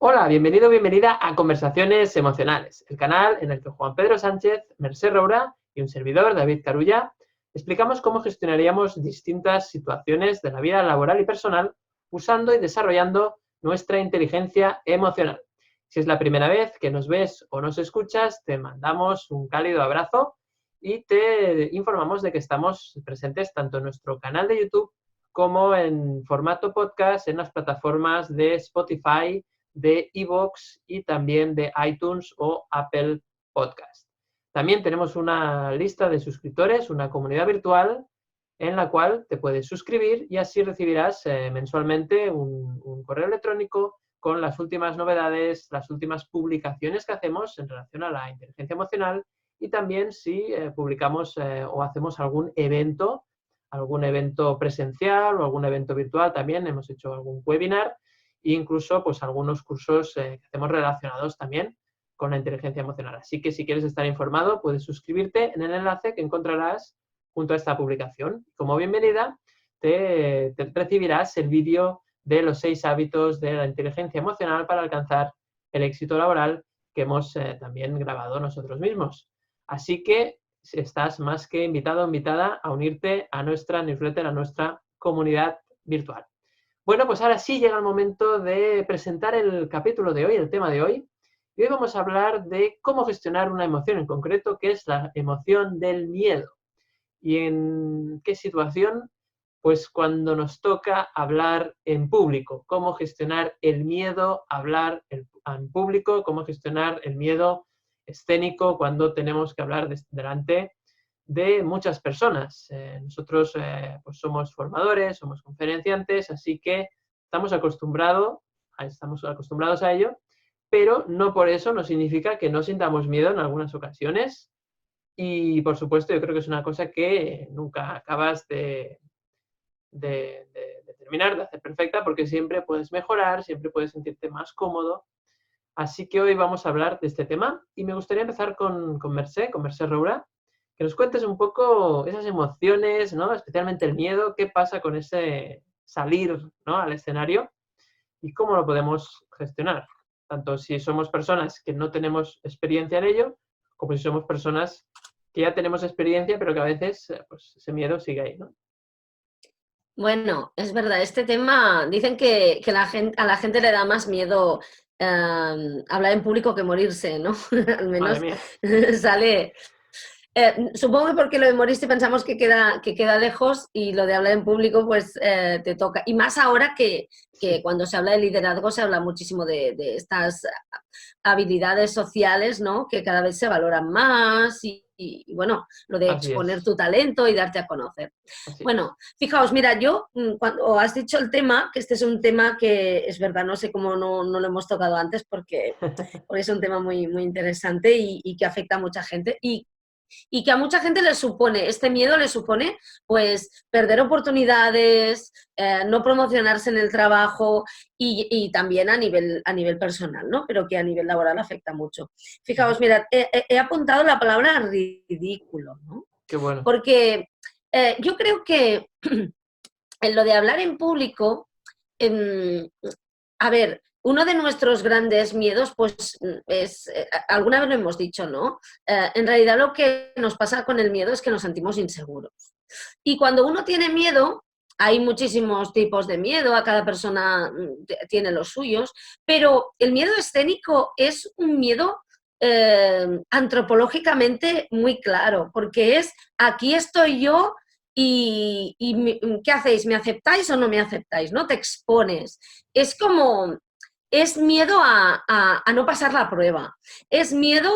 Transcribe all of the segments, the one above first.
Hola, bienvenido o bienvenida a Conversaciones Emocionales, el canal en el que Juan Pedro Sánchez, Mercè Roura y un servidor, David Carulla, explicamos cómo gestionaríamos distintas situaciones de la vida laboral y personal usando y desarrollando nuestra inteligencia emocional. Si es la primera vez que nos ves o nos escuchas, te mandamos un cálido abrazo y te informamos de que estamos presentes tanto en nuestro canal de YouTube como en formato podcast en las plataformas de Spotify, de iVoox y también de iTunes o Apple Podcast. También tenemos una lista de suscriptores, una comunidad virtual en la cual te puedes suscribir y así recibirás mensualmente un correo electrónico con las últimas novedades, las últimas publicaciones que hacemos en relación a la inteligencia emocional y también si publicamos o hacemos algún evento presencial o algún evento virtual. También hemos hecho algún webinar e incluso pues algunos cursos que hacemos relacionados también con la inteligencia emocional. Así que si quieres estar informado, puedes suscribirte en el enlace que encontrarás junto a esta publicación. Como bienvenida, te recibirás el vídeo de los 6 hábitos de la inteligencia emocional para alcanzar el éxito laboral que hemos también grabado nosotros mismos. Así que estás más que invitado o invitada a unirte a nuestra newsletter, a nuestra comunidad virtual. Bueno, pues ahora sí llega el momento de presentar el capítulo de hoy, el tema de hoy. Y hoy vamos a hablar de cómo gestionar una emoción en concreto, que es la emoción del miedo. ¿Y en qué situación? Pues cuando nos toca hablar en público. Cómo gestionar el miedo a hablar en público, cómo gestionar el miedo escénico cuando tenemos que hablar delante de muchas personas. Nosotros pues somos formadores, somos conferenciantes, así que estamos acostumbrados a ello, pero no por eso no significa que no sintamos miedo en algunas ocasiones. Y, por supuesto, yo creo que es una cosa que nunca acabas de terminar, de hacer perfecta, porque siempre puedes mejorar, siempre puedes sentirte más cómodo. Así que hoy vamos a hablar de este tema y me gustaría empezar con Mercè Roura, que nos cuentes un poco esas emociones, ¿no? Especialmente el miedo, qué pasa con ese salir, ¿no?, al escenario y cómo lo podemos gestionar, tanto si somos personas que no tenemos experiencia en ello, como si somos personas que ya tenemos experiencia, pero que a veces pues, ese miedo sigue ahí, ¿no? Bueno, es verdad, este tema, dicen que a la gente le da más miedo hablar en público que morirse, ¿no? Al Madre menos mía. sale. Supongo que porque lo de morirse pensamos que queda lejos y lo de hablar en público pues te toca. Y más ahora que Sí, cuando se habla de liderazgo se habla muchísimo de estas habilidades sociales, ¿no? Que cada vez se valoran más y bueno, lo de así exponer es, tu talento y darte a conocer. así es. Bueno, fijaos, mira, yo cuando has dicho el tema, que este es un tema que es verdad, no sé cómo no lo hemos tocado antes porque es un tema muy, muy interesante y que afecta a mucha gente y que a mucha gente este miedo le supone pues perder oportunidades, no promocionarse en el trabajo y también a nivel personal, ¿no? Pero que a nivel laboral afecta mucho. Fijaos, mirad, he apuntado la palabra ridículo, ¿no? Qué bueno. Porque yo creo que en lo de hablar en público, a ver, uno de nuestros grandes miedos, pues es, alguna vez lo hemos dicho, ¿no? En realidad lo que nos pasa con el miedo es que nos sentimos inseguros. Y cuando uno tiene miedo, hay muchísimos tipos de miedo, a cada persona tiene los suyos, pero el miedo escénico es un miedo antropológicamente muy claro, porque es aquí estoy yo y ¿qué hacéis? ¿Me aceptáis o no me aceptáis? ¿No? Te expones. Es como, es miedo a no pasar la prueba, es miedo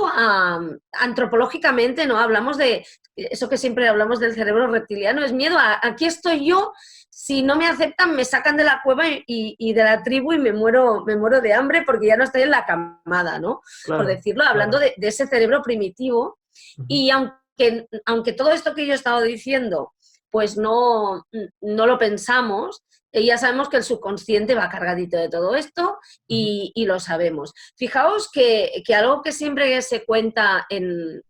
antropológicamente, ¿no? Hablamos de eso que siempre hablamos del cerebro reptiliano, es miedo a aquí estoy yo, si no me aceptan me sacan de la cueva y de la tribu y me muero de hambre porque ya no estoy en la camada, ¿no? Por Claro, decirlo, hablando claro. de ese cerebro primitivo. Ujú. Y aunque todo esto que yo he estado diciendo, pues no lo pensamos, ya sabemos que el subconsciente va cargadito de todo esto Ujú. y lo sabemos. Fijaos que algo que siempre se cuenta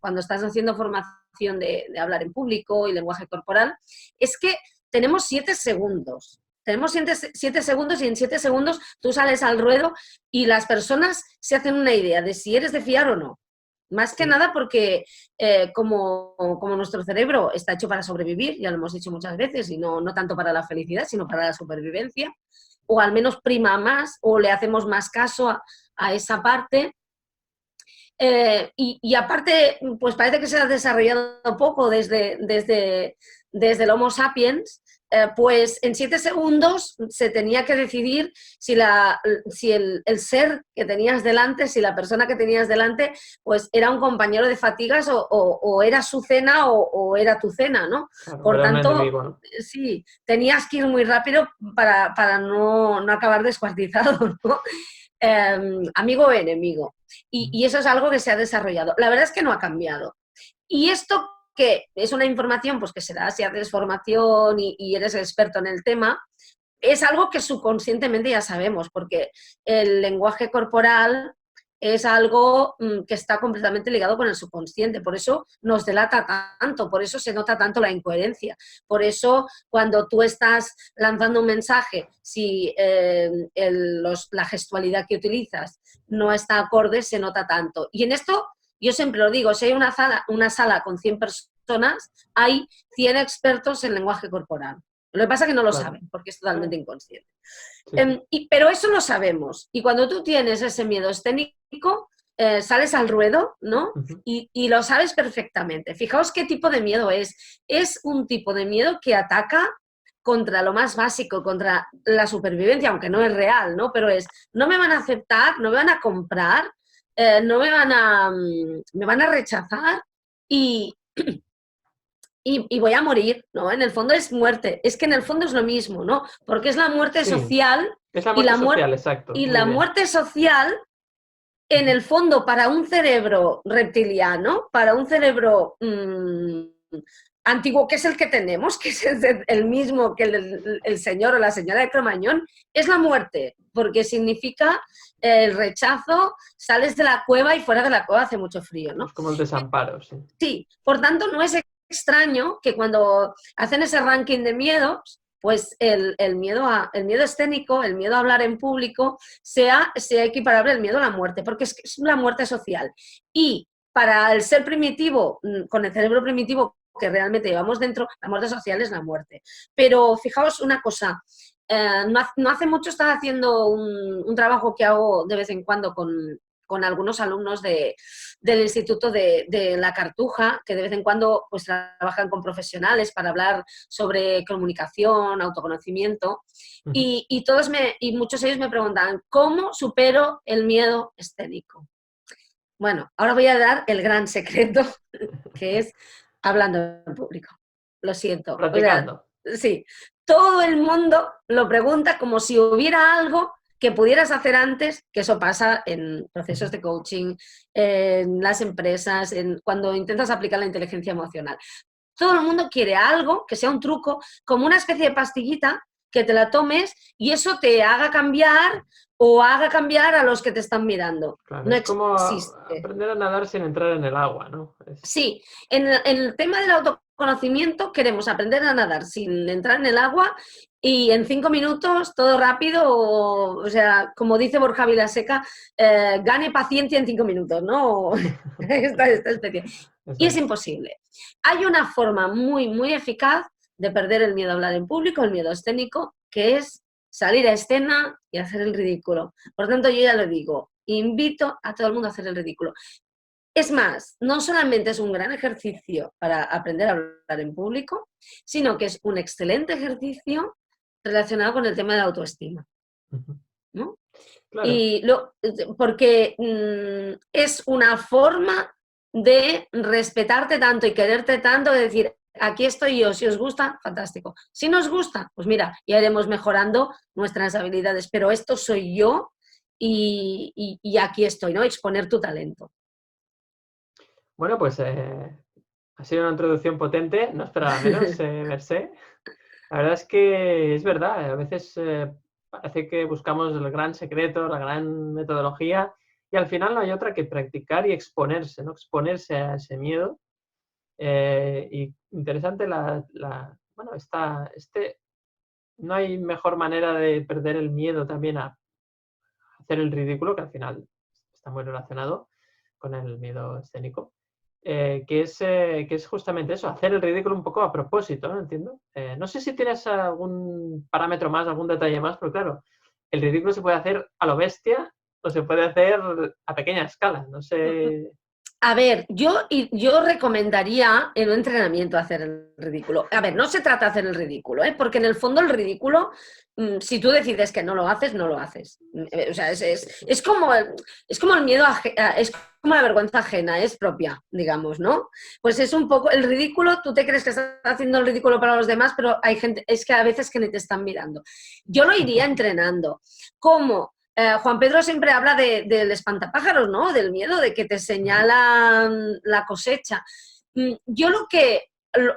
cuando estás haciendo formación de hablar en público y lenguaje corporal, es que tenemos 7 segundos. tenemos 7 segundos y en 7 segundos tú sales al ruedo y las personas se hacen una idea de si eres de fiar o no. Más que nada porque como nuestro cerebro está hecho para sobrevivir, ya lo hemos dicho muchas veces, y no tanto para la felicidad, sino para la supervivencia, o al menos prima más, o le hacemos más caso a esa parte. Y aparte, pues parece que se ha desarrollado poco desde el Homo sapiens, pues en 7 segundos se tenía que decidir si el ser que tenías delante, si la persona que tenías delante, pues era un compañero de fatigas o era su cena o era tu cena, ¿no? Claro, Por era un tanto, enemigo, ¿no? sí, tenías que ir muy rápido para no acabar descuartizado, ¿no? Amigo o enemigo. Y eso es algo que se ha desarrollado. La verdad es que no ha cambiado. Y esto que es una información pues que se da si haces formación y eres experto en el tema, es algo que subconscientemente ya sabemos, porque el lenguaje corporal es algo que está completamente ligado con el subconsciente, por eso nos delata tanto, por eso se nota tanto la incoherencia, por eso cuando tú estás lanzando un mensaje, si la gestualidad que utilizas no está acorde, se nota tanto. Y en esto, yo siempre lo digo, si hay una sala con 100 personas, hay 100 expertos en lenguaje corporal. Lo que pasa es que no lo Claro. saben, porque es totalmente inconsciente. Sí. Pero eso lo sabemos. Y cuando tú tienes ese miedo escénico, sales al ruedo, ¿no? Ujú. Y lo sabes perfectamente. Fijaos qué tipo de miedo es. Es un tipo de miedo que ataca contra lo más básico, contra la supervivencia, aunque no es real, ¿no? Pero no me van a aceptar, no me van a comprar, no me van a rechazar y voy a morir, ¿no? En el fondo es muerte. Es que en el fondo es lo mismo, ¿no? Porque es la muerte Sí, social es la y muerte social, exacto, y muy la bien. muerte social, en el fondo, para un cerebro reptiliano, para un cerebro antiguo, que es el que tenemos, que es el mismo que el señor o la señora de Cromañón, es la muerte, porque significa el rechazo, sales de la cueva y fuera de la cueva hace mucho frío, ¿no? Es como el desamparo, sí. Sí, por tanto, no es extraño que cuando hacen ese ranking de miedos, pues el miedo escénico, el miedo a hablar en público, sea equiparable al miedo a la muerte, porque es la muerte social. Y para el ser primitivo, con el cerebro primitivo que realmente llevamos dentro, la muerte social es la muerte. Pero fijaos una cosa, no hace mucho estaba haciendo un trabajo que hago de vez en cuando con algunos alumnos del Instituto de la Cartuja, que de vez en cuando pues trabajan con profesionales para hablar sobre comunicación, autoconocimiento, Ujú. y muchos de ellos me preguntan, ¿cómo supero el miedo escénico? Bueno, ahora voy a dar el gran secreto, que es hablando en público. Lo siento. O sea, Practicando. sí, todo el mundo lo pregunta como si hubiera algo que pudieras hacer antes, que eso pasa en procesos de coaching, en las empresas, cuando intentas aplicar la inteligencia emocional. Todo el mundo quiere algo, que sea un truco, como una especie de pastillita, que te la tomes y eso te haga cambiar o haga cambiar a los que te están mirando. Claro, No es como existe. aprender a nadar sin entrar en el agua, ¿no? Sí, en el tema del autoconocimiento queremos aprender a nadar sin entrar en el agua y en 5 minutos, todo rápido, o sea, como dice Borja Vilaseca, gane paciencia en 5 minutos, ¿no? Esta especie. Y es Exacto. imposible. Hay una forma muy, muy eficaz de perder el miedo a hablar en público, el miedo escénico, que es salir a escena y hacer el ridículo. Por tanto, yo ya lo digo, invito a todo el mundo a hacer el ridículo. Es más, no solamente es un gran ejercicio para aprender a hablar en público, sino que es un excelente ejercicio relacionado con el tema de la autoestima, Ujú. ¿no? Claro. Porque es una forma de respetarte tanto y quererte tanto, de decir, aquí estoy yo, si os gusta, fantástico. Si no os gusta, pues mira, ya iremos mejorando nuestras habilidades, pero esto soy yo y aquí estoy, ¿no? Exponer tu talento. Bueno, pues ha sido una introducción potente, no esperaba menos, Mercé. La verdad es que es verdad, a veces parece que buscamos el gran secreto, la gran metodología, y al final no hay otra que practicar y exponerse, ¿no? Exponerse a ese miedo. Y interesante bueno, no hay mejor manera de perder el miedo también a hacer el ridículo, que al final está muy relacionado con el miedo escénico, que es justamente eso, hacer el ridículo un poco a propósito, ¿no? Entiendo. No sé si tienes algún parámetro más, algún detalle más, pero claro, el ridículo se puede hacer a lo bestia o se puede hacer a pequeña escala. No sé. A ver, yo recomendaría en un entrenamiento hacer el ridículo. A ver, no se trata de hacer el ridículo, ¿eh? Porque en el fondo el ridículo, si tú decides que no lo haces, no lo haces. O sea, es como el miedo, es como la vergüenza ajena, es propia, digamos, ¿no? Pues es un poco, el ridículo, tú te crees que estás haciendo el ridículo para los demás, pero hay gente, es que a veces que ni te están mirando. Yo lo iría entrenando. ¿Cómo? Juan Pedro siempre habla del espantapájaros, ¿no? Del miedo, de que te señalan la cosecha. Yo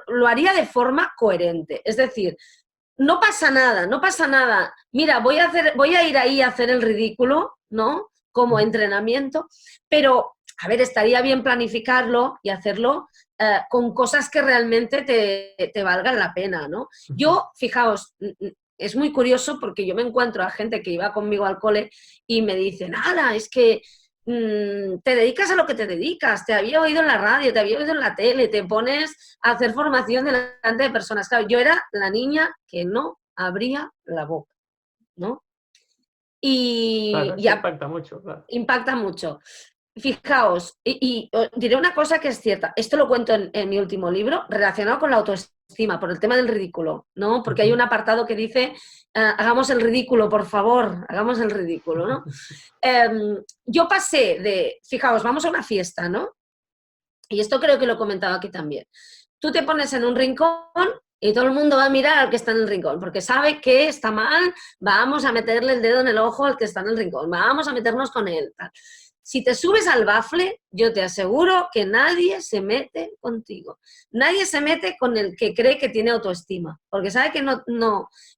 lo haría de forma coherente, es decir, no pasa nada, no pasa nada. Mira, voy a ir ahí a hacer el ridículo, ¿no? Como entrenamiento, pero, a ver, estaría bien planificarlo y hacerlo con cosas que realmente te valgan la pena, ¿no? Yo, fijaos, es muy curioso porque yo me encuentro a gente que iba conmigo al cole y me dice, nada, es que te dedicas a lo que te dedicas, te había oído en la radio, te había oído en la tele, te pones a hacer formación delante de personas. Claro, yo era la niña que no abría la boca, ¿no? Y Claro, eso ya impacta mucho, claro. impacta mucho. Fijaos, y os diré una cosa que es cierta, esto lo cuento en mi último libro, relacionado con la autoestima, por el tema del ridículo, ¿no? Porque hay un apartado que dice, hagamos el ridículo, por favor, hagamos el ridículo, ¿no? Yo pasé fijaos, vamos a una fiesta, ¿no? Y esto creo que lo he comentado aquí también. Tú te pones en un rincón y todo el mundo va a mirar al que está en el rincón, porque sabe que está mal, vamos a meterle el dedo en el ojo al que está en el rincón, vamos a meternos con él. Si te subes al bafle, yo te aseguro que nadie se mete contigo. Nadie se mete con el que cree que tiene autoestima, porque sabe que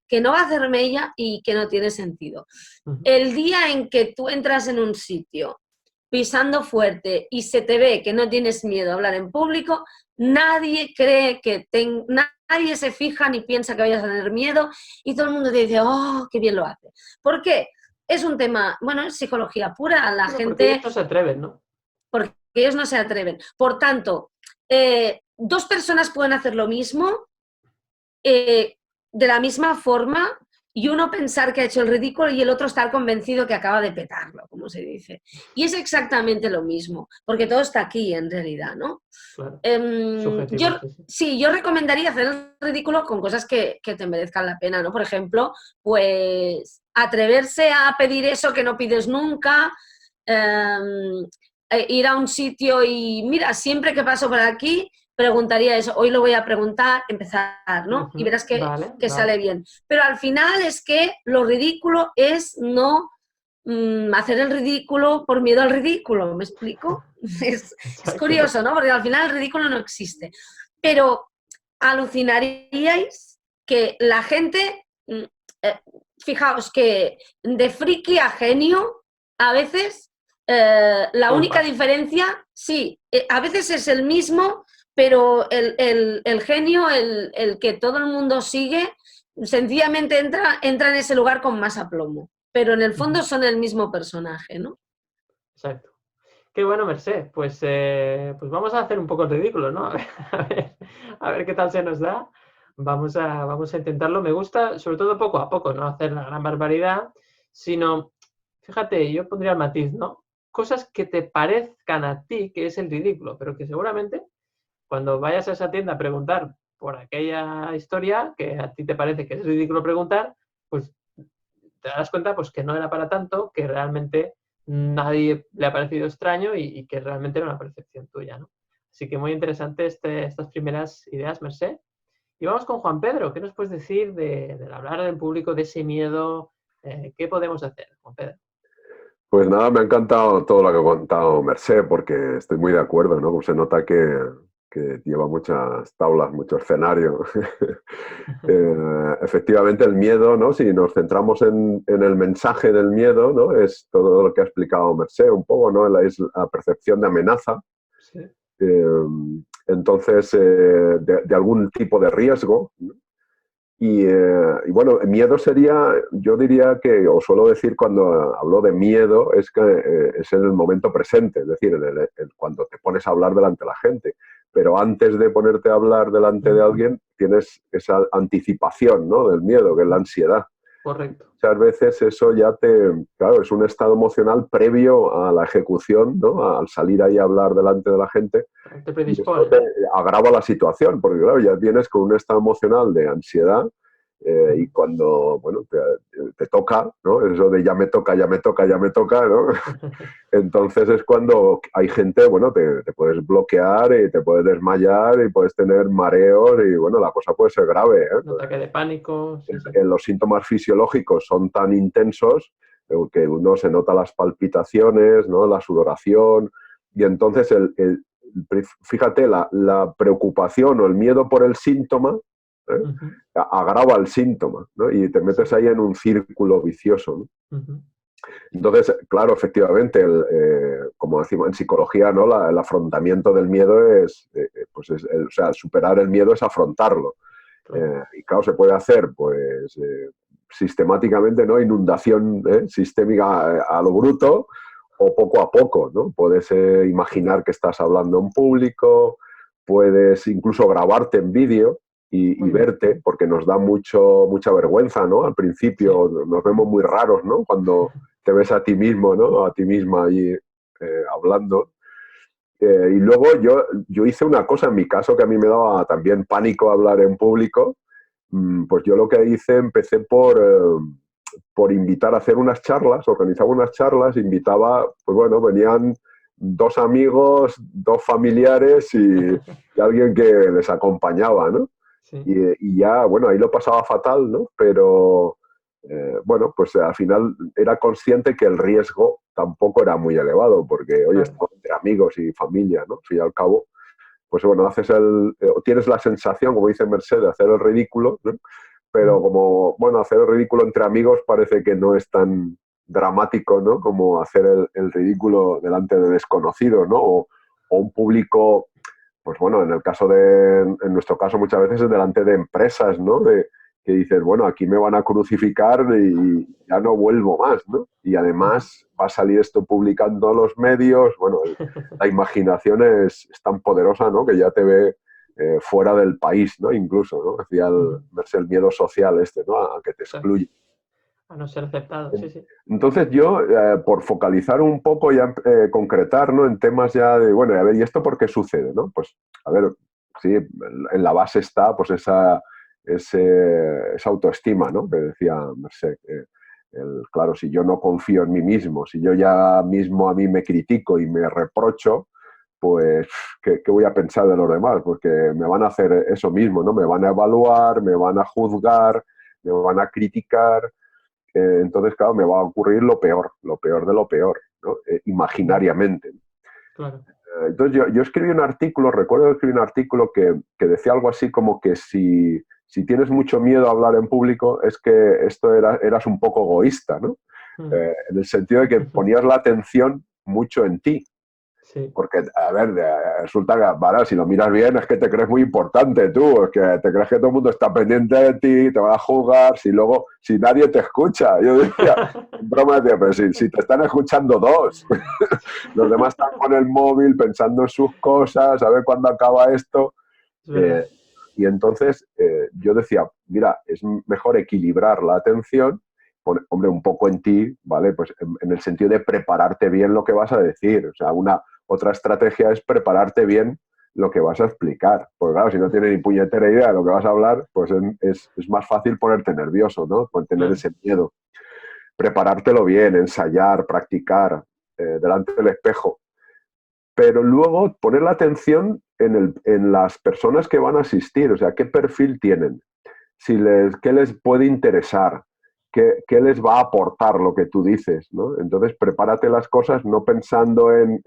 que no va a hacer mella y que no tiene sentido. El día en que tú entras en un sitio pisando fuerte y se te ve que no tienes miedo a hablar en público, nadie cree nadie se fija ni piensa que vayas a tener miedo y todo el mundo te dice, oh, qué bien lo hace. ¿Por qué? Es un tema, bueno, es psicología pura, la Bueno, porque ellos gente, no se atreven, ¿no? porque ellos no se atreven. Por tanto, dos personas pueden hacer lo mismo de la misma forma y uno pensar que ha hecho el ridículo y el otro estar convencido que acaba de petarlo, como se dice. Y es exactamente lo mismo, porque todo está aquí en realidad, ¿no? Claro. Subjetivo, sí, sí. Sí, yo recomendaría hacer el ridículo con cosas que te merezcan la pena, ¿no? Por ejemplo, pues atreverse a pedir eso que no pides nunca, ir a un sitio y mira, siempre que paso por aquí preguntaría eso, hoy lo voy a preguntar, empezar, ¿no? Y verás Vale, que vale. sale bien. Pero al final es que lo ridículo es no hacer el ridículo por miedo al ridículo, ¿me explico? Es Exacto. curioso, ¿no? Porque al final el ridículo no existe. Pero alucinaríais que la gente, fijaos que de friki a genio, a veces la Todo única pasa. diferencia, sí, a veces es el mismo, pero el genio, el que todo el mundo sigue, sencillamente entra en ese lugar con más aplomo. Pero en el fondo son el mismo personaje, ¿no? Exacto. Qué bueno, Mercé. Pues vamos a hacer un poco el ridículo, ¿no? A ver qué tal se nos da. Vamos a intentarlo. Me gusta, sobre todo poco a poco, no hacer la gran barbaridad, sino, fíjate, yo pondría el matiz, ¿no? Cosas que te parezcan a ti que es el ridículo, pero que seguramente cuando vayas a esa tienda a preguntar por aquella historia que a ti te parece que es ridículo preguntar, pues te das cuenta pues que no era para tanto, que realmente nadie le ha parecido extraño y que realmente era una percepción tuya, ¿no? Así que muy interesante estas primeras ideas, Mercé. Y vamos con Juan Pedro. ¿Qué nos puedes decir del hablar en público, de ese miedo? ¿Qué podemos hacer, Juan Pedro? Pues nada, me ha encantado todo lo que ha contado Mercé, porque estoy muy de acuerdo, ¿no? Pues se nota que lleva muchas tablas, mucho escenario. Efectivamente, el miedo, ¿no? Si nos centramos en el mensaje del miedo, ¿no? Es todo lo que ha explicado Mercé un poco, ¿no? Es la percepción de amenaza. Sí. Entonces, de algún tipo de riesgo, ¿no? Y bueno, miedo sería, yo diría que, o suelo decir cuando hablo de miedo, es que es en el momento presente, es decir, cuando te pones a hablar delante de la gente. Pero antes de ponerte a hablar delante de alguien, tienes esa anticipación, ¿no?, del miedo, que es la ansiedad. Correcto. Muchas veces eso ya claro, es un estado emocional previo a la ejecución, ¿no?, al salir ahí a hablar delante de la gente. Te Y esto predispone, te ¿no? agrava la situación, porque claro, ya vienes con un estado emocional de ansiedad y cuando, bueno, te toca, ¿no? Eso de ya me toca, ya me toca, ya me toca, ¿no? Entonces es cuando hay gente, bueno, te puedes bloquear y te puedes desmayar y puedes tener mareos y, bueno, la cosa puede ser grave, ¿eh? Un ataque de pánico, sí, sí. Los síntomas fisiológicos son tan intensos que uno se nota las palpitaciones, ¿no?, la sudoración, y entonces fíjate, la preocupación o el miedo por el síntoma, ¿eh?, agrava el síntoma, ¿no?, y te metes ahí en un círculo vicioso, ¿no? Entonces, claro, efectivamente, como decimos en psicología, ¿no?, el afrontamiento del miedo o sea, superar el miedo es afrontarlo. Claro. Y claro, se puede hacer, pues, sistemáticamente, ¿no?, inundación sistémica a lo bruto, o poco a poco, ¿no? Puedes imaginar que estás hablando en público, puedes incluso grabarte en vídeo y Muy bien. verte, porque nos da mucha vergüenza, ¿no? Al principio nos vemos muy raros, ¿no?, cuando te ves a ti mismo, ¿no?, a ti misma ahí hablando. Y luego yo hice una cosa en mi caso que a mí me daba también pánico hablar en público. Pues yo lo que hice, empecé por invitar a hacer unas charlas, organizaba unas charlas, invitaba, pues bueno, venían 2 amigos, 2 familiares y alguien que les acompañaba, ¿no? Sí. Y ya, bueno, ahí lo pasaba fatal, ¿no? Pero, bueno, pues al final era consciente que el riesgo tampoco era muy elevado, porque, oye, Claro. estamos entre amigos y familia, ¿no? Al fin y al cabo, pues bueno, tienes la sensación, como dice Merced, de hacer el ridículo, ¿no? Pero como, bueno, hacer el ridículo entre amigos parece que no es tan dramático, ¿no?, como hacer el ridículo delante de desconocidos, ¿no? O un público, pues bueno, en nuestro caso muchas veces es delante de empresas, ¿no?, que dices, bueno, aquí me van a crucificar y ya no vuelvo más, ¿no? Y además va a salir esto publicando a los medios, bueno, la imaginación es tan poderosa, ¿no?, que ya te ve fuera del país, ¿no?, incluso, ¿no? Decía el miedo social ¿no?, a que te Claro. excluye. A no ser aceptado, sí, sí. Entonces yo, por focalizar un poco y concretar, ¿no?, en temas ya de, bueno, a ver, ¿y esto por qué sucede, no? Pues, a ver, sí, en la base está pues esa autoestima, ¿no?, que decía Merced. Claro, si yo no confío en mí mismo, si yo ya mismo a mí me critico y me reprocho, pues, ¿qué voy a pensar de los demás? Porque me van a hacer eso mismo, ¿no? Me van a evaluar, me van a juzgar, me van a criticar. Entonces, claro, me va a ocurrir lo peor de lo peor, ¿no? Imaginariamente. Claro. Entonces, yo escribí un artículo, recuerdo que escribí un artículo que decía algo así como que si tienes mucho miedo a hablar en público, es que eras un poco egoísta, ¿no? En el sentido de que ponías la atención mucho en ti. Sí. Porque, a ver, resulta que, vale, si lo miras bien, es que te crees muy importante tú, es que te crees que todo el mundo está pendiente de ti, te va a juzgar, si nadie te escucha. Yo decía, en broma decía, pero si te están escuchando 2, los demás están con el móvil pensando en sus cosas, a ver cuándo acaba esto. Es verdad. Y entonces yo decía, mira, es mejor equilibrar la atención, hombre, un poco en ti, ¿vale? Pues en el sentido de prepararte bien lo que vas a decir. O sea, otra estrategia es prepararte bien lo que vas a explicar. Porque claro, si no tienes ni puñetera idea de lo que vas a hablar, pues es más fácil ponerte nervioso, ¿no? Por tener Claro. ese miedo. Preparártelo bien, ensayar, practicar delante del espejo. Pero luego poner la atención en las personas que van a asistir, o sea, qué perfil tienen, qué les puede interesar, qué les va a aportar lo que tú dices, ¿no? Entonces, prepárate las cosas no pensando en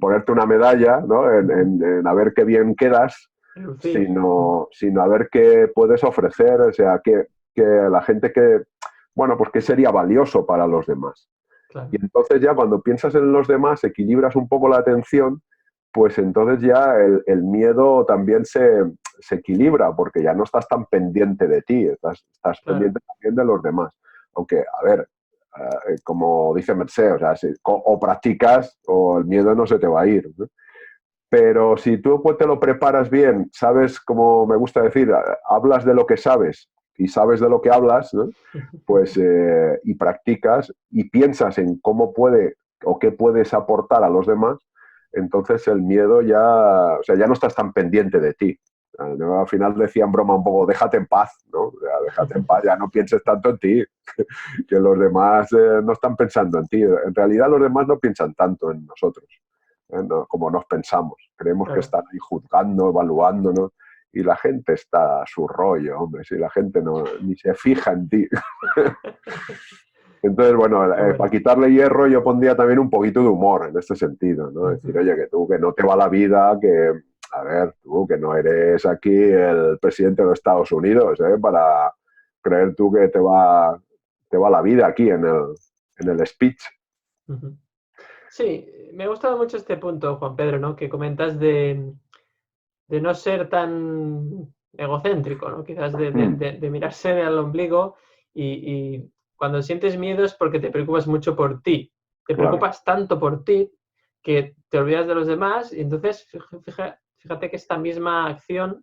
ponerte una medalla, ¿no?, en a ver qué bien quedas, Lucir. sino a ver qué puedes ofrecer, o sea, que la gente bueno, pues qué sería valioso para los demás. Claro. Y entonces ya cuando piensas en los demás, equilibras un poco la atención, pues entonces ya el miedo también se equilibra, porque ya no estás tan pendiente de ti, estás Claro, pendiente también de los demás. Aunque, a ver, como dice Merced, o sea, o practicas o el miedo no se te va a ir, ¿no? Pero si tú pues, te lo preparas bien, sabes, como me gusta decir, hablas de lo que sabes y sabes de lo que hablas, ¿no? Pues, y practicas y piensas en cómo puede o qué puedes aportar a los demás, entonces el miedo ya, o sea, ya no estás tan pendiente de ti. Al final decía en broma un poco, déjate en paz, ¿no? Ya, déjate en paz, ya no pienses tanto en ti, que los demás no están pensando en ti. En realidad los demás no piensan tanto en nosotros, no, como nos pensamos. Creemos que claro. están ahí juzgando, evaluándonos, y la gente está a su rollo, hombre, si la gente no, ni se fija en ti. Entonces, bueno, Qué para bueno. quitarle hierro yo pondría también un poquito de humor en este sentido, ¿no? Decir, Ujú. oye, que tú, que no te va la vida, que, a ver, tú, que no eres aquí el presidente de los Estados Unidos, ¿eh? Para creer tú que te va la vida aquí en el speech. Ujú. Sí, me ha gustado mucho este punto, Juan Pedro, ¿no? Que comentas de no ser tan egocéntrico, ¿no? Quizás Mm, de mirarse al ombligo y cuando sientes miedo es porque te preocupas mucho por ti. Te claro, preocupas tanto por ti que te olvidas de los demás y entonces fíjate que esta misma acción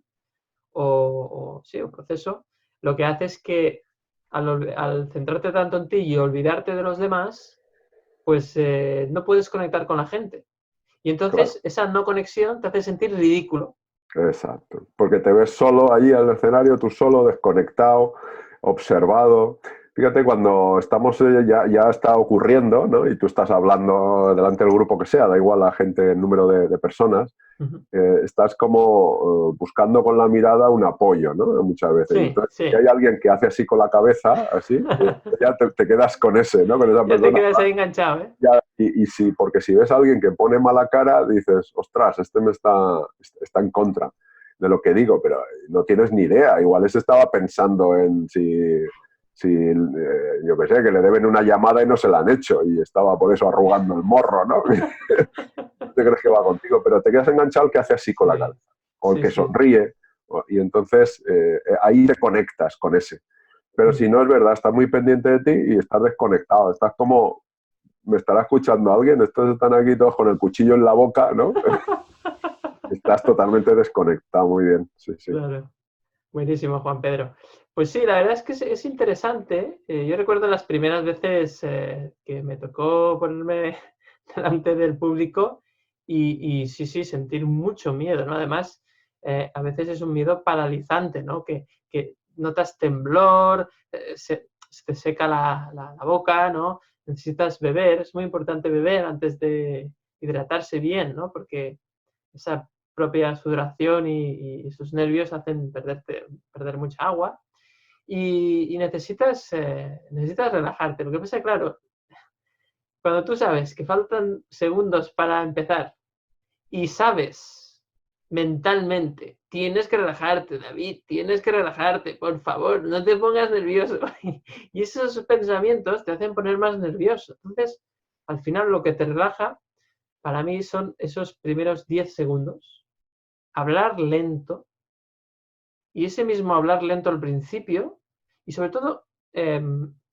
sí, o proceso lo que hace es que al centrarte tanto en ti y olvidarte de los demás, pues no puedes conectar con la gente. Y claro. entonces esa no conexión te hace sentir ridículo. Exacto, porque te ves solo allí al escenario, tú solo, desconectado, observado. Fíjate, cuando estamos, ya está ocurriendo, ¿no? Y tú estás hablando delante del grupo que sea, da igual la gente, el número de personas, Ujú. estás como buscando con la mirada un apoyo, ¿no? Muchas veces. Y Sí, entonces, si sí. hay alguien que hace así con la cabeza, así, ya te quedas con ese, ¿no? Con esa Ya te persona. quedas ahí enganchado, ¿eh? Ya, y sí, porque si ves a alguien que pone mala cara, dices, ostras, este está en contra de lo que digo, pero no tienes ni idea. Igual ese estaba pensando en si yo qué sé, que le deben una llamada y no se la han hecho y estaba por eso arrugando el morro, ¿no? No te crees que va contigo, pero te quedas enganchado el que hace así con la Sí, cabeza, o el sí, que sí. sonríe, y entonces ahí te conectas con ese. Pero si Ujú. no es verdad, estás muy pendiente de ti y estás desconectado, estás como me estará escuchando alguien, estos están aquí todos con el cuchillo en la boca, ¿no? Estás totalmente desconectado, muy bien, sí, sí. Claro. Buenísimo, Juan Pedro. Pues sí, la verdad es que es interesante. Yo recuerdo las primeras veces que me tocó ponerme delante del público y sí, sí, sentir mucho miedo, ¿no? Además, a veces es un miedo paralizante, ¿no? Que notas temblor, se te seca la boca, ¿no? Necesitas beber, es muy importante beber antes de hidratarse bien, ¿no? Porque esa propia sudoración y esos nervios hacen perder mucha agua y necesitas relajarte. Lo que pasa es que, claro, cuando tú sabes que faltan segundos para empezar y sabes mentalmente, tienes que relajarte, David, tienes que relajarte, por favor, no te pongas nervioso. Y esos pensamientos te hacen poner más nervioso. Entonces, al final lo que te relaja, para mí, son esos primeros 10 segundos. Hablar lento, y ese mismo hablar lento al principio, y sobre todo,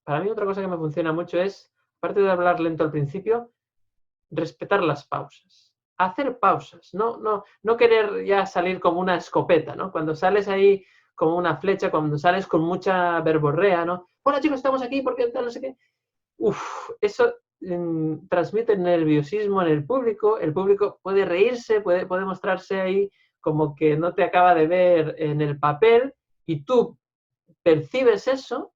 para mí otra cosa que me funciona mucho es, aparte de hablar lento al principio, respetar las pausas. Hacer pausas, no querer ya salir como una escopeta, ¿no? Cuando sales ahí como una flecha, cuando sales con mucha verborrea, ¿no? Hola chicos, estamos aquí porque tal, no sé qué. Uf, eso transmite nerviosismo en el público puede reírse, puede mostrarse ahí como que no te acaba de ver en el papel y tú percibes eso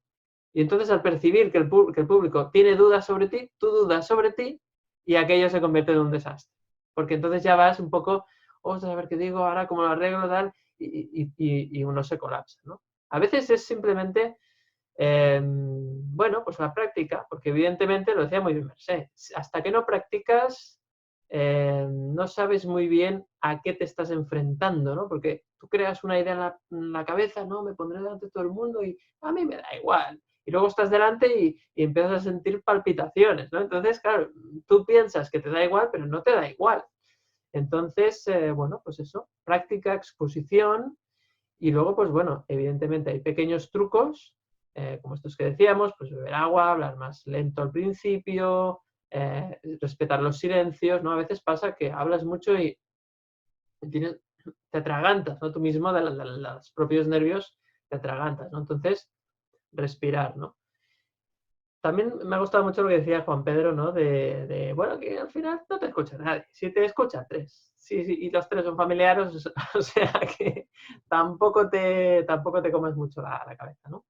y entonces al percibir que el público tiene dudas sobre ti, tú dudas sobre ti y aquello se convierte en un desastre. Porque entonces ya vas un poco, ostras, a ver qué digo, ahora cómo lo arreglo, tal, y uno se colapsa, ¿no? A veces es simplemente bueno, pues la práctica, porque evidentemente lo decía muy bien Mercé, hasta que no practicas, no sabes muy bien a qué te estás enfrentando, ¿no? Porque tú creas una idea en la cabeza, ¿no? Me pondré delante de todo el mundo y a mí me da igual. Y luego estás delante y empiezas a sentir palpitaciones, ¿no? Entonces, claro, tú piensas que te da igual, pero no te da igual. Entonces, bueno, pues eso, práctica, exposición y luego, pues bueno, evidentemente hay pequeños trucos, como estos que decíamos, pues beber agua, hablar más lento al principio, respetar los silencios, ¿no? A veces pasa que hablas mucho y te atragantas, ¿no? Tú mismo de los propios nervios te atragantas, ¿no? Entonces, respirar, ¿no? También me ha gustado mucho lo que decía Juan Pedro, ¿no? Bueno, que al final no te escucha nadie. Si te escucha tres, sí, y los tres son familiares, o sea que tampoco te comes mucho la cabeza, ¿no?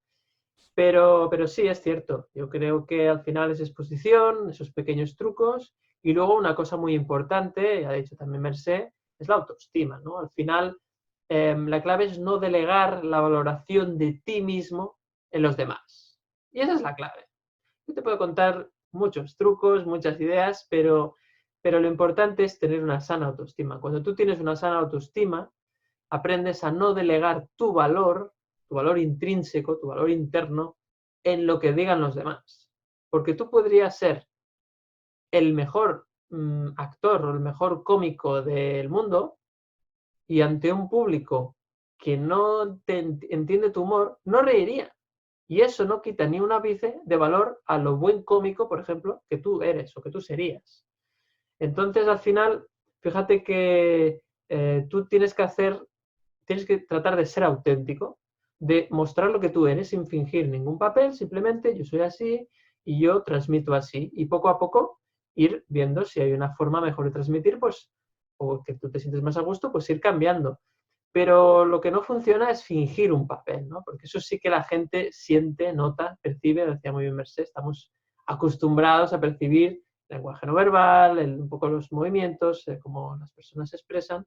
Pero sí, es cierto. Yo creo que al final es exposición, esos pequeños trucos, y luego una cosa muy importante, ya ha dicho también Mercé, es la autoestima, ¿no? Al final, la clave es no delegar la valoración de ti mismo en los demás. Y esa es la clave. Yo te puedo contar muchos trucos, muchas ideas, pero lo importante es tener una sana autoestima. Cuando tú tienes una sana autoestima, aprendes a no delegar tu valor intrínseco, tu valor interno, en lo que digan los demás. Porque tú podrías ser el mejor actor o el mejor cómico del mundo y ante un público que no entiende tu humor, no reiría. Y eso no quita ni un ápice de valor a lo buen cómico, por ejemplo, que tú eres o que tú serías. Entonces, al final, fíjate que tú tienes que tratar de ser auténtico, de mostrar lo que tú eres sin fingir ningún papel, simplemente yo soy así y yo transmito así. Y poco a poco ir viendo si hay una forma mejor de transmitir, pues, o que tú te sientes más a gusto, pues ir cambiando. Pero lo que no funciona es fingir un papel, ¿no? Porque eso sí que la gente siente, nota, percibe, lo decía muy bien Mercé, estamos acostumbrados a percibir el lenguaje no verbal, un poco los movimientos, cómo las personas se expresan,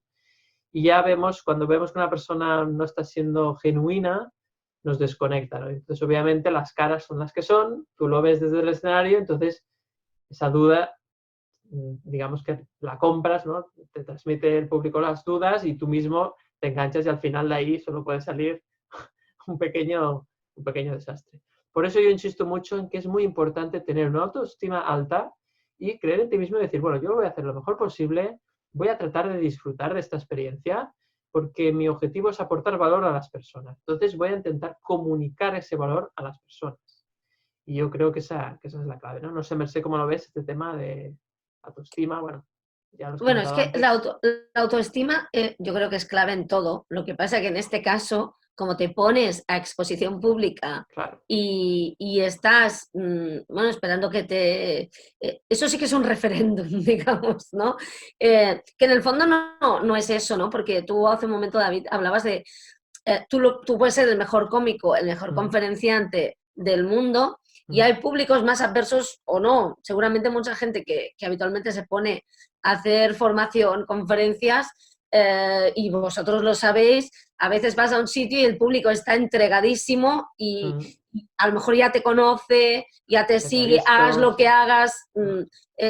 y ya vemos, cuando vemos que una persona no está siendo genuina, nos desconecta, ¿no? Entonces, obviamente, las caras son las que son, tú lo ves desde el escenario, entonces esa duda, digamos que la compras, ¿no? Te transmite el público las dudas y tú mismo te enganchas y al final de ahí solo puede salir un pequeño desastre. Por eso yo insisto mucho en que es muy importante tener una autoestima alta y creer en ti mismo y decir, bueno, yo voy a hacer lo mejor posible, voy a tratar de disfrutar de esta experiencia porque mi objetivo es aportar valor a las personas. Entonces voy a intentar comunicar ese valor a las personas. Y yo creo que esa es la clave, ¿no? No sé, Mercé, cómo lo ves, este tema de autoestima, bueno, ya lo has Bueno, es comentado que antes. la autoestima yo creo que es clave en todo. Lo que pasa es que en este caso, como te pones a exposición pública Claro. y estás, bueno, esperando que te... eso sí que es un referéndum, digamos, ¿no? Que en el fondo no es eso, ¿no? Porque tú hace un momento, David, hablabas de... tú puedes ser el mejor cómico, el mejor conferenciante del mundo y hay públicos más adversos o no. Seguramente mucha gente que habitualmente se pone a hacer formación, conferencias, y vosotros lo sabéis, a veces vas a un sitio y el público está entregadísimo y a lo mejor ya te conoce, ya te sigue, hagas lo que hagas,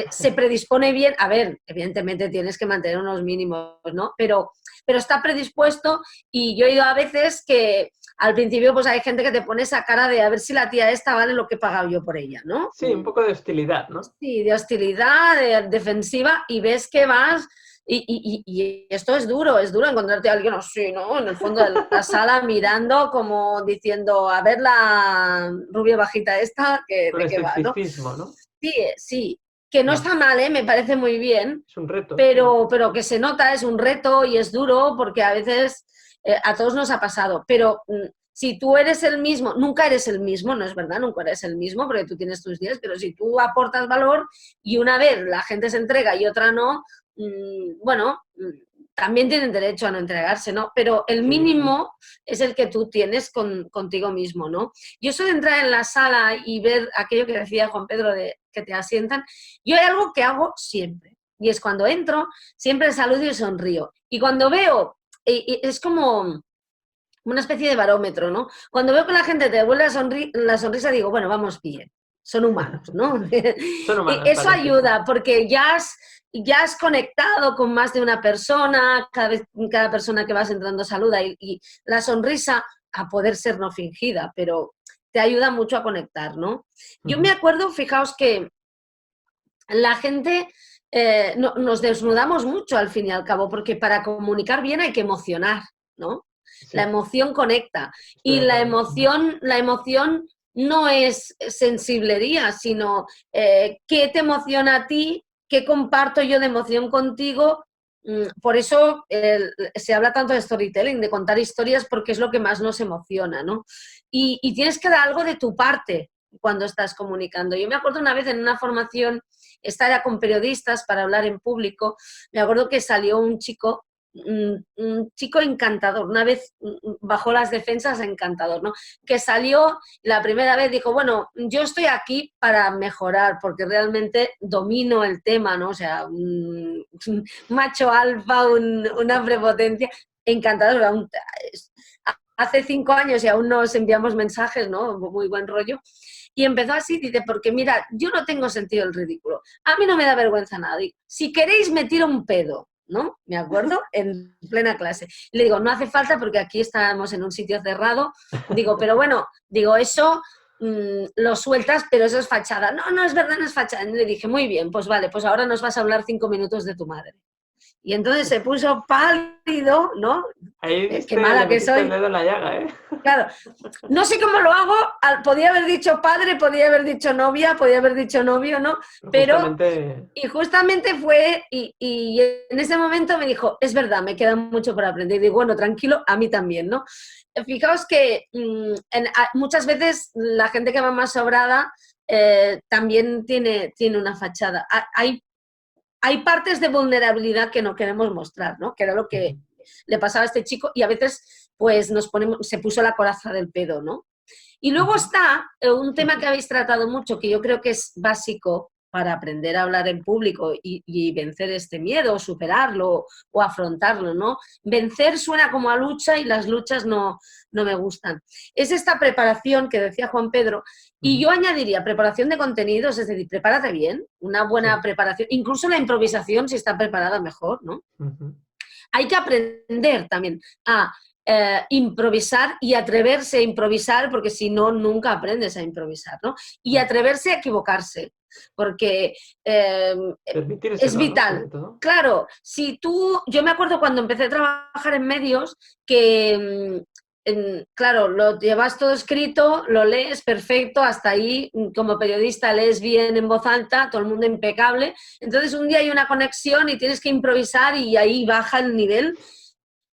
se predispone bien. A ver, evidentemente tienes que mantener unos mínimos, ¿no? Pero está predispuesto y yo he ido a veces que al principio pues hay gente que te pone esa cara de a ver si la tía esta vale lo que he pagado yo por ella, ¿no? Sí, un poco de hostilidad, ¿no? Sí, de hostilidad, de defensiva, y ves que vas... Y esto es duro encontrarte a alguien así, ¿no? En el fondo de la sala mirando como diciendo, a ver la rubia bajita esta, que, Con ¿de qué va, no? escepticismo, ¿no? Sí, que no está mal, me parece muy bien, Es un reto. pero que se nota, es un reto y es duro porque a veces a todos nos ha pasado, pero si tú eres el mismo, nunca eres el mismo, no es verdad, nunca eres el mismo porque tú tienes tus días, pero si tú aportas valor y una vez la gente se entrega y otra no, bueno, también tienen derecho a no entregarse, ¿no? Pero el mínimo es el que tú tienes contigo mismo, ¿no? Yo eso de entrar en la sala y ver aquello que decía Juan Pedro de que te asientan, yo hay algo que hago siempre, y es cuando entro, siempre saludo y sonrío. Y cuando veo, es como una especie de barómetro, ¿no? Cuando veo que la gente te devuelve la sonrisa, digo, bueno, vamos bien, son humanos, ¿no? Son humanos, Eso parece. ayuda, porque ya has conectado con más de una persona, cada persona que vas entrando saluda, y la sonrisa, a poder ser no fingida, pero te ayuda mucho a conectar, ¿no? Yo me acuerdo, fijaos que la gente nos desnudamos mucho al fin y al cabo, porque para comunicar bien hay que emocionar, ¿no? Sí, La emoción conecta estoy y de acuerdo. la emoción no es sensiblería, sino qué te emociona a ti, qué comparto yo de emoción contigo. Por eso se habla tanto de storytelling, de contar historias, porque es lo que más nos emociona, ¿no? Y tienes que dar algo de tu parte cuando estás comunicando. Yo me acuerdo una vez en una formación, esta era con periodistas para hablar en público, me acuerdo que salió un chico encantador, una vez bajó las defensas, encantador, ¿no? Que salió la primera vez, dijo, bueno, yo estoy aquí para mejorar, porque realmente domino el tema, ¿no? O sea, un macho alfa, una prepotencia, encantador. Hace 5 años y aún nos enviamos mensajes, ¿no? Muy buen rollo. Y empezó así, dice, porque mira, yo no tengo sentido el ridículo. A mí no me da vergüenza nada. Si queréis, me tiro un pedo, ¿no? Me acuerdo, en plena clase. Le digo, no hace falta porque aquí estábamos en un sitio cerrado. Digo, pero bueno, digo, eso lo sueltas, pero eso es fachada. No, no es verdad, no es fachada. Y le dije, muy bien, pues vale, pues ahora nos vas a hablar 5 minutos de tu madre. Y entonces se puso pálido, ¿no? Ahí Qué le mala que metiste el soy. dedo en la llaga, ¿eh? Claro, no sé cómo lo hago, podía haber dicho padre, podía haber dicho novia, podía haber dicho novio, ¿no? Pero, y justamente fue, y en ese momento me dijo, es verdad, me queda mucho por aprender. Y digo, bueno, tranquilo, a mí también, ¿no? Fijaos que muchas veces la gente que va más sobrada también tiene una fachada. Hay partes de vulnerabilidad que no queremos mostrar, ¿no? Que era lo que le pasaba a este chico y a veces pues se puso la coraza del pedo, ¿no? Y luego está un tema que habéis tratado mucho, que yo creo que es básico para aprender a hablar en público y vencer este miedo, superarlo o afrontarlo, ¿no? Vencer suena como a lucha y las luchas no me gustan. Es esta preparación que decía Juan Pedro, y yo añadiría preparación de contenidos, es decir, prepárate bien, una buena preparación, incluso la improvisación si está preparada mejor, ¿no? Hay que aprender también a improvisar y atreverse a improvisar, porque si no, nunca aprendes a improvisar, ¿no? Y atreverse a equivocarse, porque es vital. ¿No? Claro, si yo me acuerdo cuando empecé a trabajar en medios que, claro, lo llevas todo escrito, lo lees perfecto, hasta ahí, como periodista lees bien en voz alta, todo el mundo impecable, entonces un día hay una conexión y tienes que improvisar y ahí baja el nivel.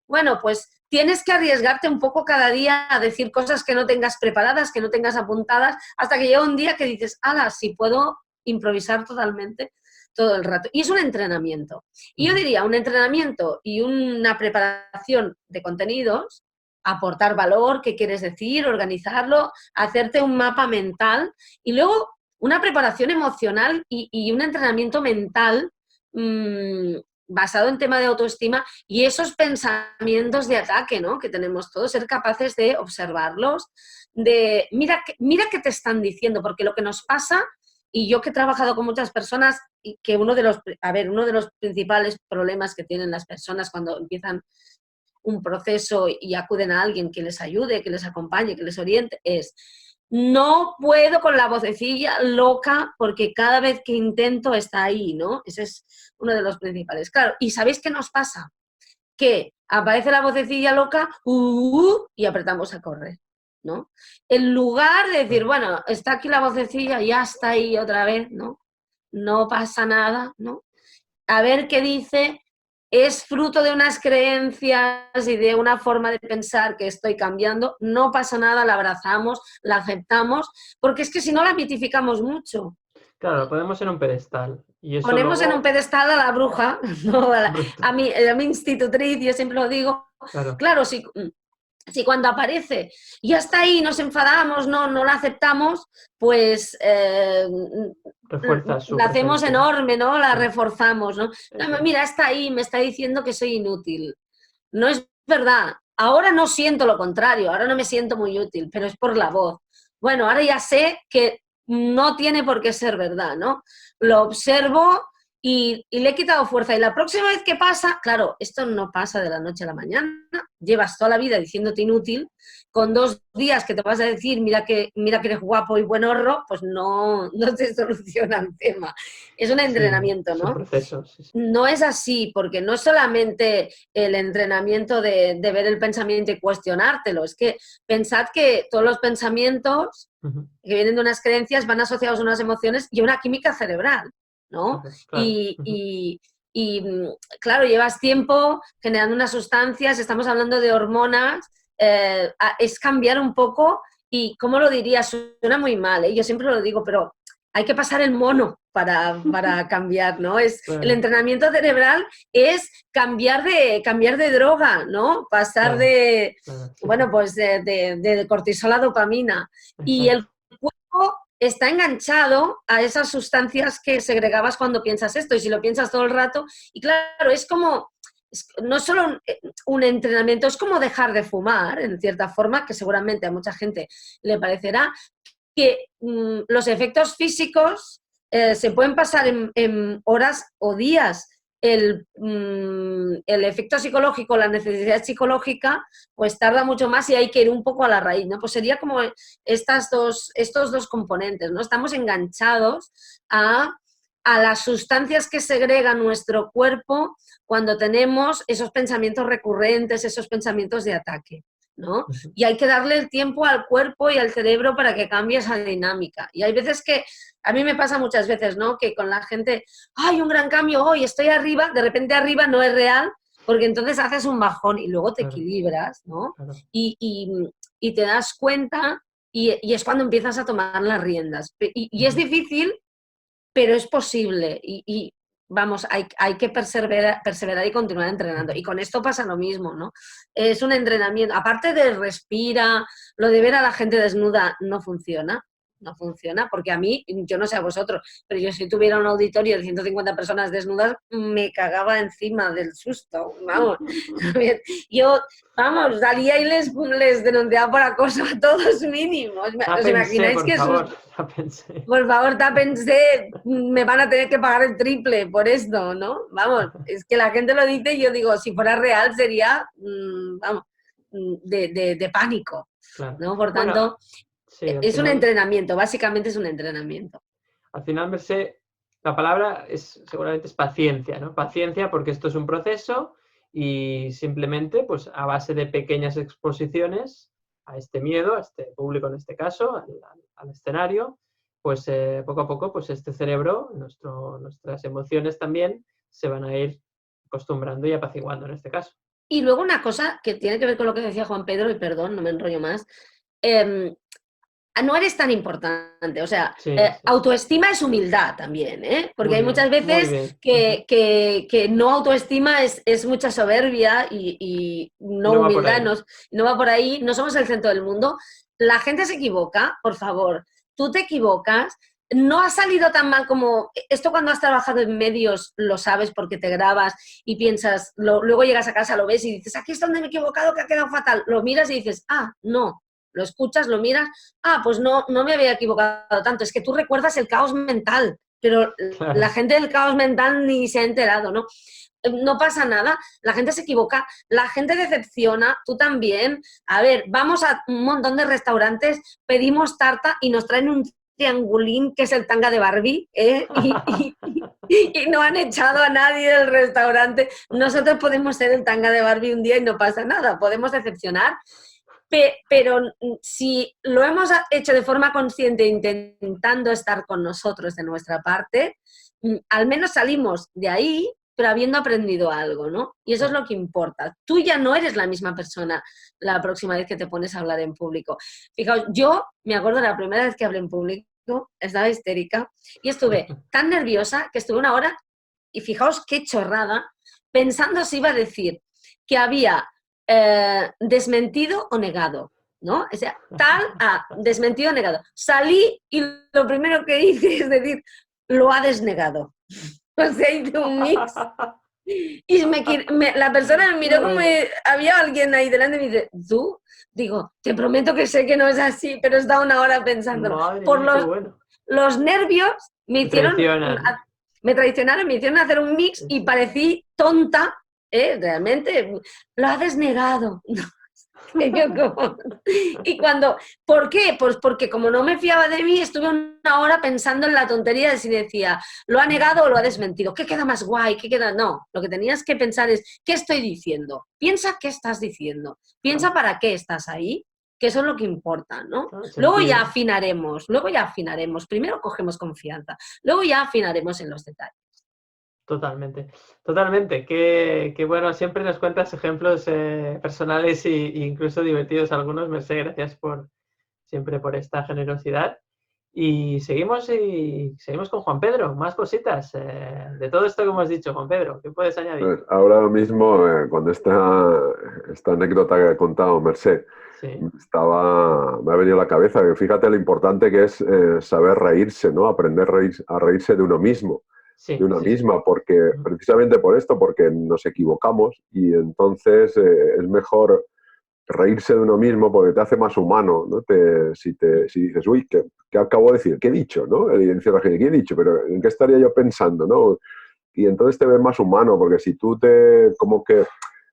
Bueno, pues tienes que arriesgarte un poco cada día a decir cosas que no tengas preparadas, que no tengas apuntadas, hasta que llega un día que dices, ala, sí puedo improvisar totalmente todo el rato. Y es un entrenamiento. Y yo diría, un entrenamiento y una preparación de contenidos, aportar valor, qué quieres decir, organizarlo, hacerte un mapa mental y luego una preparación emocional y un entrenamiento mental basado en tema de autoestima y esos pensamientos de ataque, ¿no? Que tenemos todos, ser capaces de observarlos, de mira qué te están diciendo, porque lo que nos pasa, y yo que he trabajado con muchas personas, y que uno de los principales problemas que tienen las personas cuando empiezan un proceso y acuden a alguien que les ayude, que les acompañe, que les oriente, es no puedo con la vocecilla loca porque cada vez que intento está ahí, ¿no? Ese es uno de los principales. Claro, ¿y sabéis qué nos pasa? Que aparece la vocecilla loca y apretamos a correr, ¿no? En lugar de decir, bueno, está aquí la vocecilla, ya está ahí otra vez, ¿no? No pasa nada, ¿no? A ver qué dice, es fruto de unas creencias y de una forma de pensar que estoy cambiando, no pasa nada, la abrazamos, la aceptamos, porque es que si no la mitificamos mucho. Claro, lo ponemos en un pedestal. Y eso ponemos luego... en un pedestal a la bruja, ¿no? a mi institutriz, yo siempre lo digo. Claro, si cuando aparece ya está ahí, nos enfadamos, no la aceptamos, pues la hacemos enorme, ¿no? La reforzamos, ¿no? Mira, está ahí, me está diciendo que soy inútil. No es verdad. Ahora no siento lo contrario, ahora no me siento muy útil, pero es por la voz. Bueno, ahora ya sé que no tiene por qué ser verdad, ¿no? Lo observo y le he quitado fuerza. Y la próxima vez que pasa, claro, esto no pasa de la noche a la mañana, llevas toda la vida diciéndote inútil, con 2 días que te vas a decir, mira que eres guapo y buen horro, pues no te soluciona el tema. Es un entrenamiento, es un ¿no? proceso, sí. No es así, porque no es solamente el entrenamiento de ver el pensamiento y cuestionártelo, es que pensad que todos los pensamientos que vienen de unas creencias van asociados a unas emociones y a una química cerebral, ¿no? Claro. Claro, llevas tiempo generando unas sustancias, estamos hablando de hormonas, es cambiar un poco y, ¿cómo lo diría? Suena muy mal, ¿eh? Yo siempre lo digo, pero hay que pasar el mono para cambiar, ¿no? Claro. El entrenamiento cerebral es cambiar de droga, ¿no? Pasar de, bueno, pues de cortisol a dopamina. Y el cuerpo está enganchado a esas sustancias que segregabas cuando piensas esto, y si lo piensas todo el rato, y claro, es como, no es solo un entrenamiento, es como dejar de fumar, en cierta forma, que seguramente a mucha gente le parecerá, que los efectos físicos se pueden pasar en horas o días. El efecto psicológico, la necesidad psicológica, pues tarda mucho más y hay que ir un poco a la raíz, ¿no? Pues sería como estos dos componentes, ¿no? Estamos enganchados a las sustancias que segrega nuestro cuerpo cuando tenemos esos pensamientos recurrentes, esos pensamientos de ataque, ¿no? Y hay que darle el tiempo al cuerpo y al cerebro para que cambie esa dinámica. Y hay veces que, a mí me pasa muchas veces, ¿no? Que con la gente, ¡ay, un gran cambio! Hoy estoy arriba, de repente arriba no es real, porque entonces haces un bajón y luego te equilibras, ¿no? Y te das cuenta y es cuando empiezas a tomar las riendas. Y es difícil, pero es posible. Vamos, hay que perseverar y continuar entrenando. Y con esto pasa lo mismo, ¿no? Es un entrenamiento. Aparte de respira, lo de ver a la gente desnuda no funciona. No funciona, porque a mí, yo no sé a vosotros, pero yo si tuviera un auditorio de 150 personas desnudas, me cagaba encima del susto, vamos. Yo, vamos, salía y les denunciaba por acoso a todos mínimos. ¿Os imagináis que favor, por favor, tápense, me van a tener que pagar el triple por esto, ¿no? Vamos, es que la gente lo dice y yo digo, si fuera real sería, vamos, de pánico, claro. ¿no? Por tanto, bueno, sí, es final, un entrenamiento, básicamente es un entrenamiento. Al final, Mercé, la palabra seguramente es paciencia, ¿no? Paciencia, porque esto es un proceso y simplemente, pues a base de pequeñas exposiciones a este miedo, a este público en este caso, al escenario, pues poco a poco, pues este cerebro, nuestras emociones también se van a ir acostumbrando y apaciguando en este caso. Y luego una cosa que tiene que ver con lo que decía Juan Pedro, y perdón, no me enrollo más, no eres tan importante, o sea, sí. Autoestima es humildad también, ¿eh? Porque hay muchas veces que no autoestima es mucha soberbia y no humildad, no va por ahí, no somos el centro del mundo. La gente se equivoca, por favor, tú te equivocas, no ha salido tan mal como... Esto cuando has trabajado en medios lo sabes porque te grabas y piensas, luego llegas a casa, lo ves y dices, aquí es donde me he equivocado, que ha quedado fatal. Lo miras y dices, no. Lo escuchas, lo miras, pues no me había equivocado tanto, es que tú recuerdas el caos mental, pero claro, la gente del caos mental ni se ha enterado, ¿no? No pasa nada, la gente se equivoca, la gente decepciona, tú también. A ver, vamos a un montón de restaurantes, pedimos tarta y nos traen un triangulín que es el tanga de Barbie, ¿eh? Y no han echado a nadie del restaurante. Nosotros podemos ser el tanga de Barbie un día y no pasa nada, podemos decepcionar. Pero si lo hemos hecho de forma consciente, intentando estar con nosotros de nuestra parte, al menos salimos de ahí, pero habiendo aprendido algo, ¿no? Y eso es lo que importa. Tú ya no eres la misma persona la próxima vez que te pones a hablar en público. Fijaos, yo me acuerdo la primera vez que hablé en público, estaba histérica y estuve tan nerviosa que estuve 1 hora y fijaos qué chorrada, pensando si iba a decir que había... desmentido o negado, ¿no? O sea, tal a desmentido o negado. Salí y lo primero que hice es decir, lo ha desnegado. O sea, hice un mix. Y la persona me miró como había alguien ahí delante y me dice, ¿tú? Digo, te prometo que sé que no es así, pero he estado 1 hora pensándolo. Por los nervios me hicieron... Me traicionaron, me hicieron hacer un mix y parecí tonta, realmente, lo has desnegado. Y cuando, ¿por qué? Pues porque como no me fiaba de mí, estuve una hora pensando en la tontería de si decía, lo ha negado o lo ha desmentido. ¿Qué queda más guay? ¿Qué queda? No, lo que tenías que pensar es, ¿qué estoy diciendo? Piensa qué estás diciendo. Piensa para qué estás ahí, que eso es lo que importa, ¿no? Luego ya afinaremos. Primero cogemos confianza, luego ya afinaremos en los detalles. Totalmente, totalmente. Que bueno, siempre nos cuentas ejemplos personales e incluso divertidos algunos. Mercé, gracias siempre por esta generosidad. Y seguimos con Juan Pedro, más cositas de todo esto que hemos dicho, Juan Pedro. ¿Qué puedes añadir? Pues ahora mismo, con esta anécdota que he contado, Mercé, Sí. me ha venido a la cabeza que fíjate lo importante que es saber reírse, ¿no? Aprender a reírse de uno mismo. Sí, de una misma, porque precisamente por esto, porque nos equivocamos y entonces es mejor reírse de uno mismo porque te hace más humano, ¿no? Si dices, uy, ¿qué acabo de decir? ¿Qué he dicho? ¿No? Y dice la gente, ¿qué he dicho? Pero ¿en qué estaría yo pensando? ¿No? Y entonces te ves más humano, porque si tú como que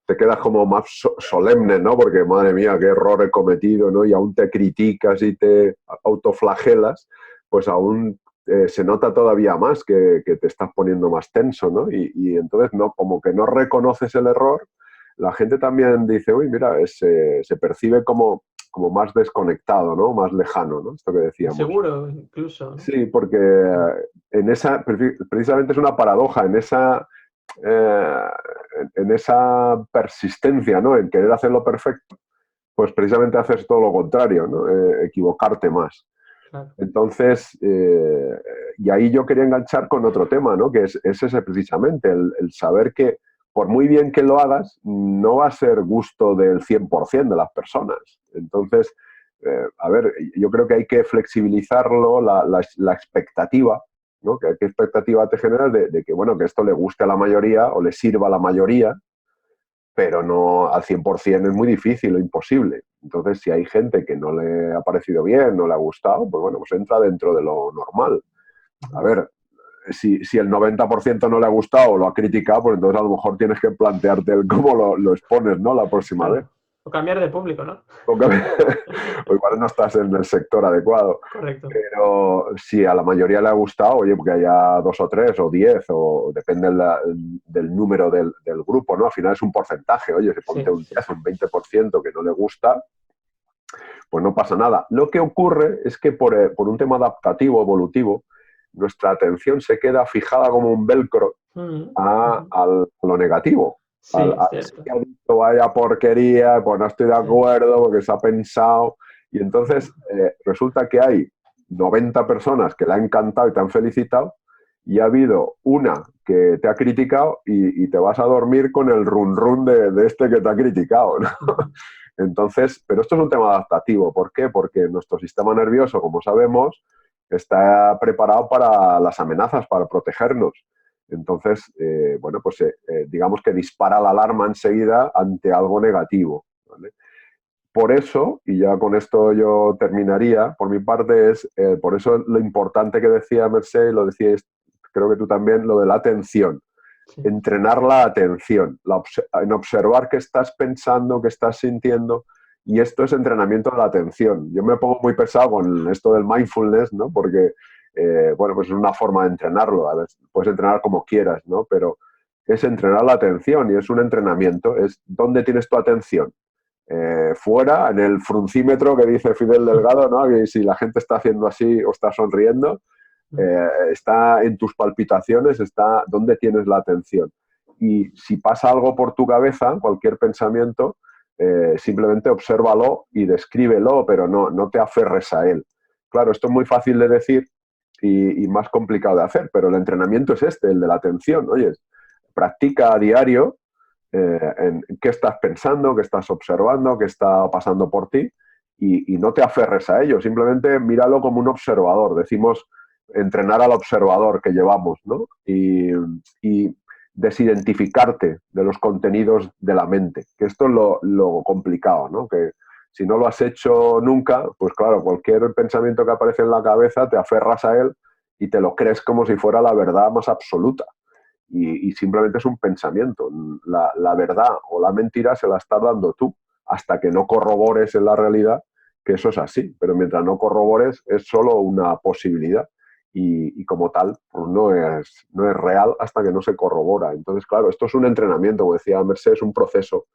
te quedas como más solemne, ¿no? Porque, madre mía, qué error he cometido, ¿no? Y aún te criticas y te autoflagelas, pues aún se nota todavía más que te estás poniendo más tenso, ¿no? Y entonces, no, como que no reconoces el error, la gente también dice, uy, mira, se percibe como más desconectado, ¿no? Más lejano, ¿no? Esto que decíamos. Seguro, incluso, ¿no? Sí, porque precisamente es una paradoja, en esa persistencia, ¿no? En querer hacerlo perfecto, pues precisamente haces todo lo contrario, ¿no? Equivocarte más. Claro. Entonces, y ahí yo quería enganchar con otro tema, ¿no? Que es ese precisamente, el saber que por muy bien que lo hagas, no va a ser gusto del 100% de las personas. Entonces, a ver, yo creo que hay que flexibilizarlo, la expectativa, ¿no? ¿Qué expectativa te generas de que, bueno, que esto le guste a la mayoría o le sirva a la mayoría, pero no al 100% es muy difícil o imposible. Entonces, si hay gente que no le ha parecido bien, no le ha gustado, pues bueno, pues entra dentro de lo normal. A ver, si el 90% no le ha gustado o lo ha criticado, pues entonces a lo mejor tienes que plantearte cómo lo expones, ¿no? La próxima vez. O cambiar de público, ¿no? O igual no estás en el sector adecuado. Correcto. Pero si a la mayoría le ha gustado, oye, porque haya 2 o 3 o 10, o depende del número del grupo, ¿no? Al final es un porcentaje, oye, si ponte un 10 o un 20% que no le gusta, pues no pasa nada. Lo que ocurre es que por un tema adaptativo, evolutivo, nuestra atención se queda fijada como un velcro a lo negativo. Sí, que ha dicho vaya porquería, pues no estoy de acuerdo porque se ha pensado. Y entonces resulta que hay 90 personas que le han encantado y te han felicitado, y ha habido una que te ha criticado y te vas a dormir con el run run de este que te ha criticado, ¿no? Entonces, pero esto es un tema adaptativo. ¿Por qué? Porque nuestro sistema nervioso, como sabemos, está preparado para las amenazas, para protegernos. Entonces, bueno, pues digamos que dispara la alarma enseguida ante algo negativo, ¿vale? Por eso, y ya con esto yo terminaría, por mi parte, por eso lo importante que decía Mercé, lo decíais, creo que tú también, lo de la atención. Sí. Entrenar la atención, en observar qué estás pensando, qué estás sintiendo, y esto es entrenamiento de la atención. Yo me pongo muy pesado con esto del mindfulness, ¿no? Porque, bueno, pues es una forma de entrenarlo. A ver, puedes entrenar como quieras, ¿no? Pero es entrenar la atención y es un entrenamiento. Es ¿dónde tienes tu atención? Fuera, en el fruncímetro que dice Fidel Delgado, ¿no? Que si la gente está haciendo así o está sonriendo, está en tus palpitaciones, está dónde tienes la atención. Y si pasa algo por tu cabeza, cualquier pensamiento, simplemente obsérvalo y descríbelo, pero no te aferres a él. Claro, esto es muy fácil de decir y más complicado de hacer, pero el entrenamiento es el de la atención. Oye, practica a diario en qué estás pensando, qué estás observando, qué está pasando por ti, y no te aferres a ello, simplemente míralo como un observador. Decimos entrenar al observador que llevamos, ¿no? Y desidentificarte de los contenidos de la mente, que esto es lo complicado, ¿no? Que si no lo has hecho nunca, pues claro, cualquier pensamiento que aparece en la cabeza te aferras a él y te lo crees como si fuera la verdad más absoluta. Y simplemente es un pensamiento. La verdad o la mentira se la estás dando tú, hasta que no corrobores en la realidad que eso es así. Pero mientras no corrobores, es solo una posibilidad. Y como tal, pues no es real hasta que no se corrobora. Entonces, claro, esto es un entrenamiento, como decía Mercedes, es un proceso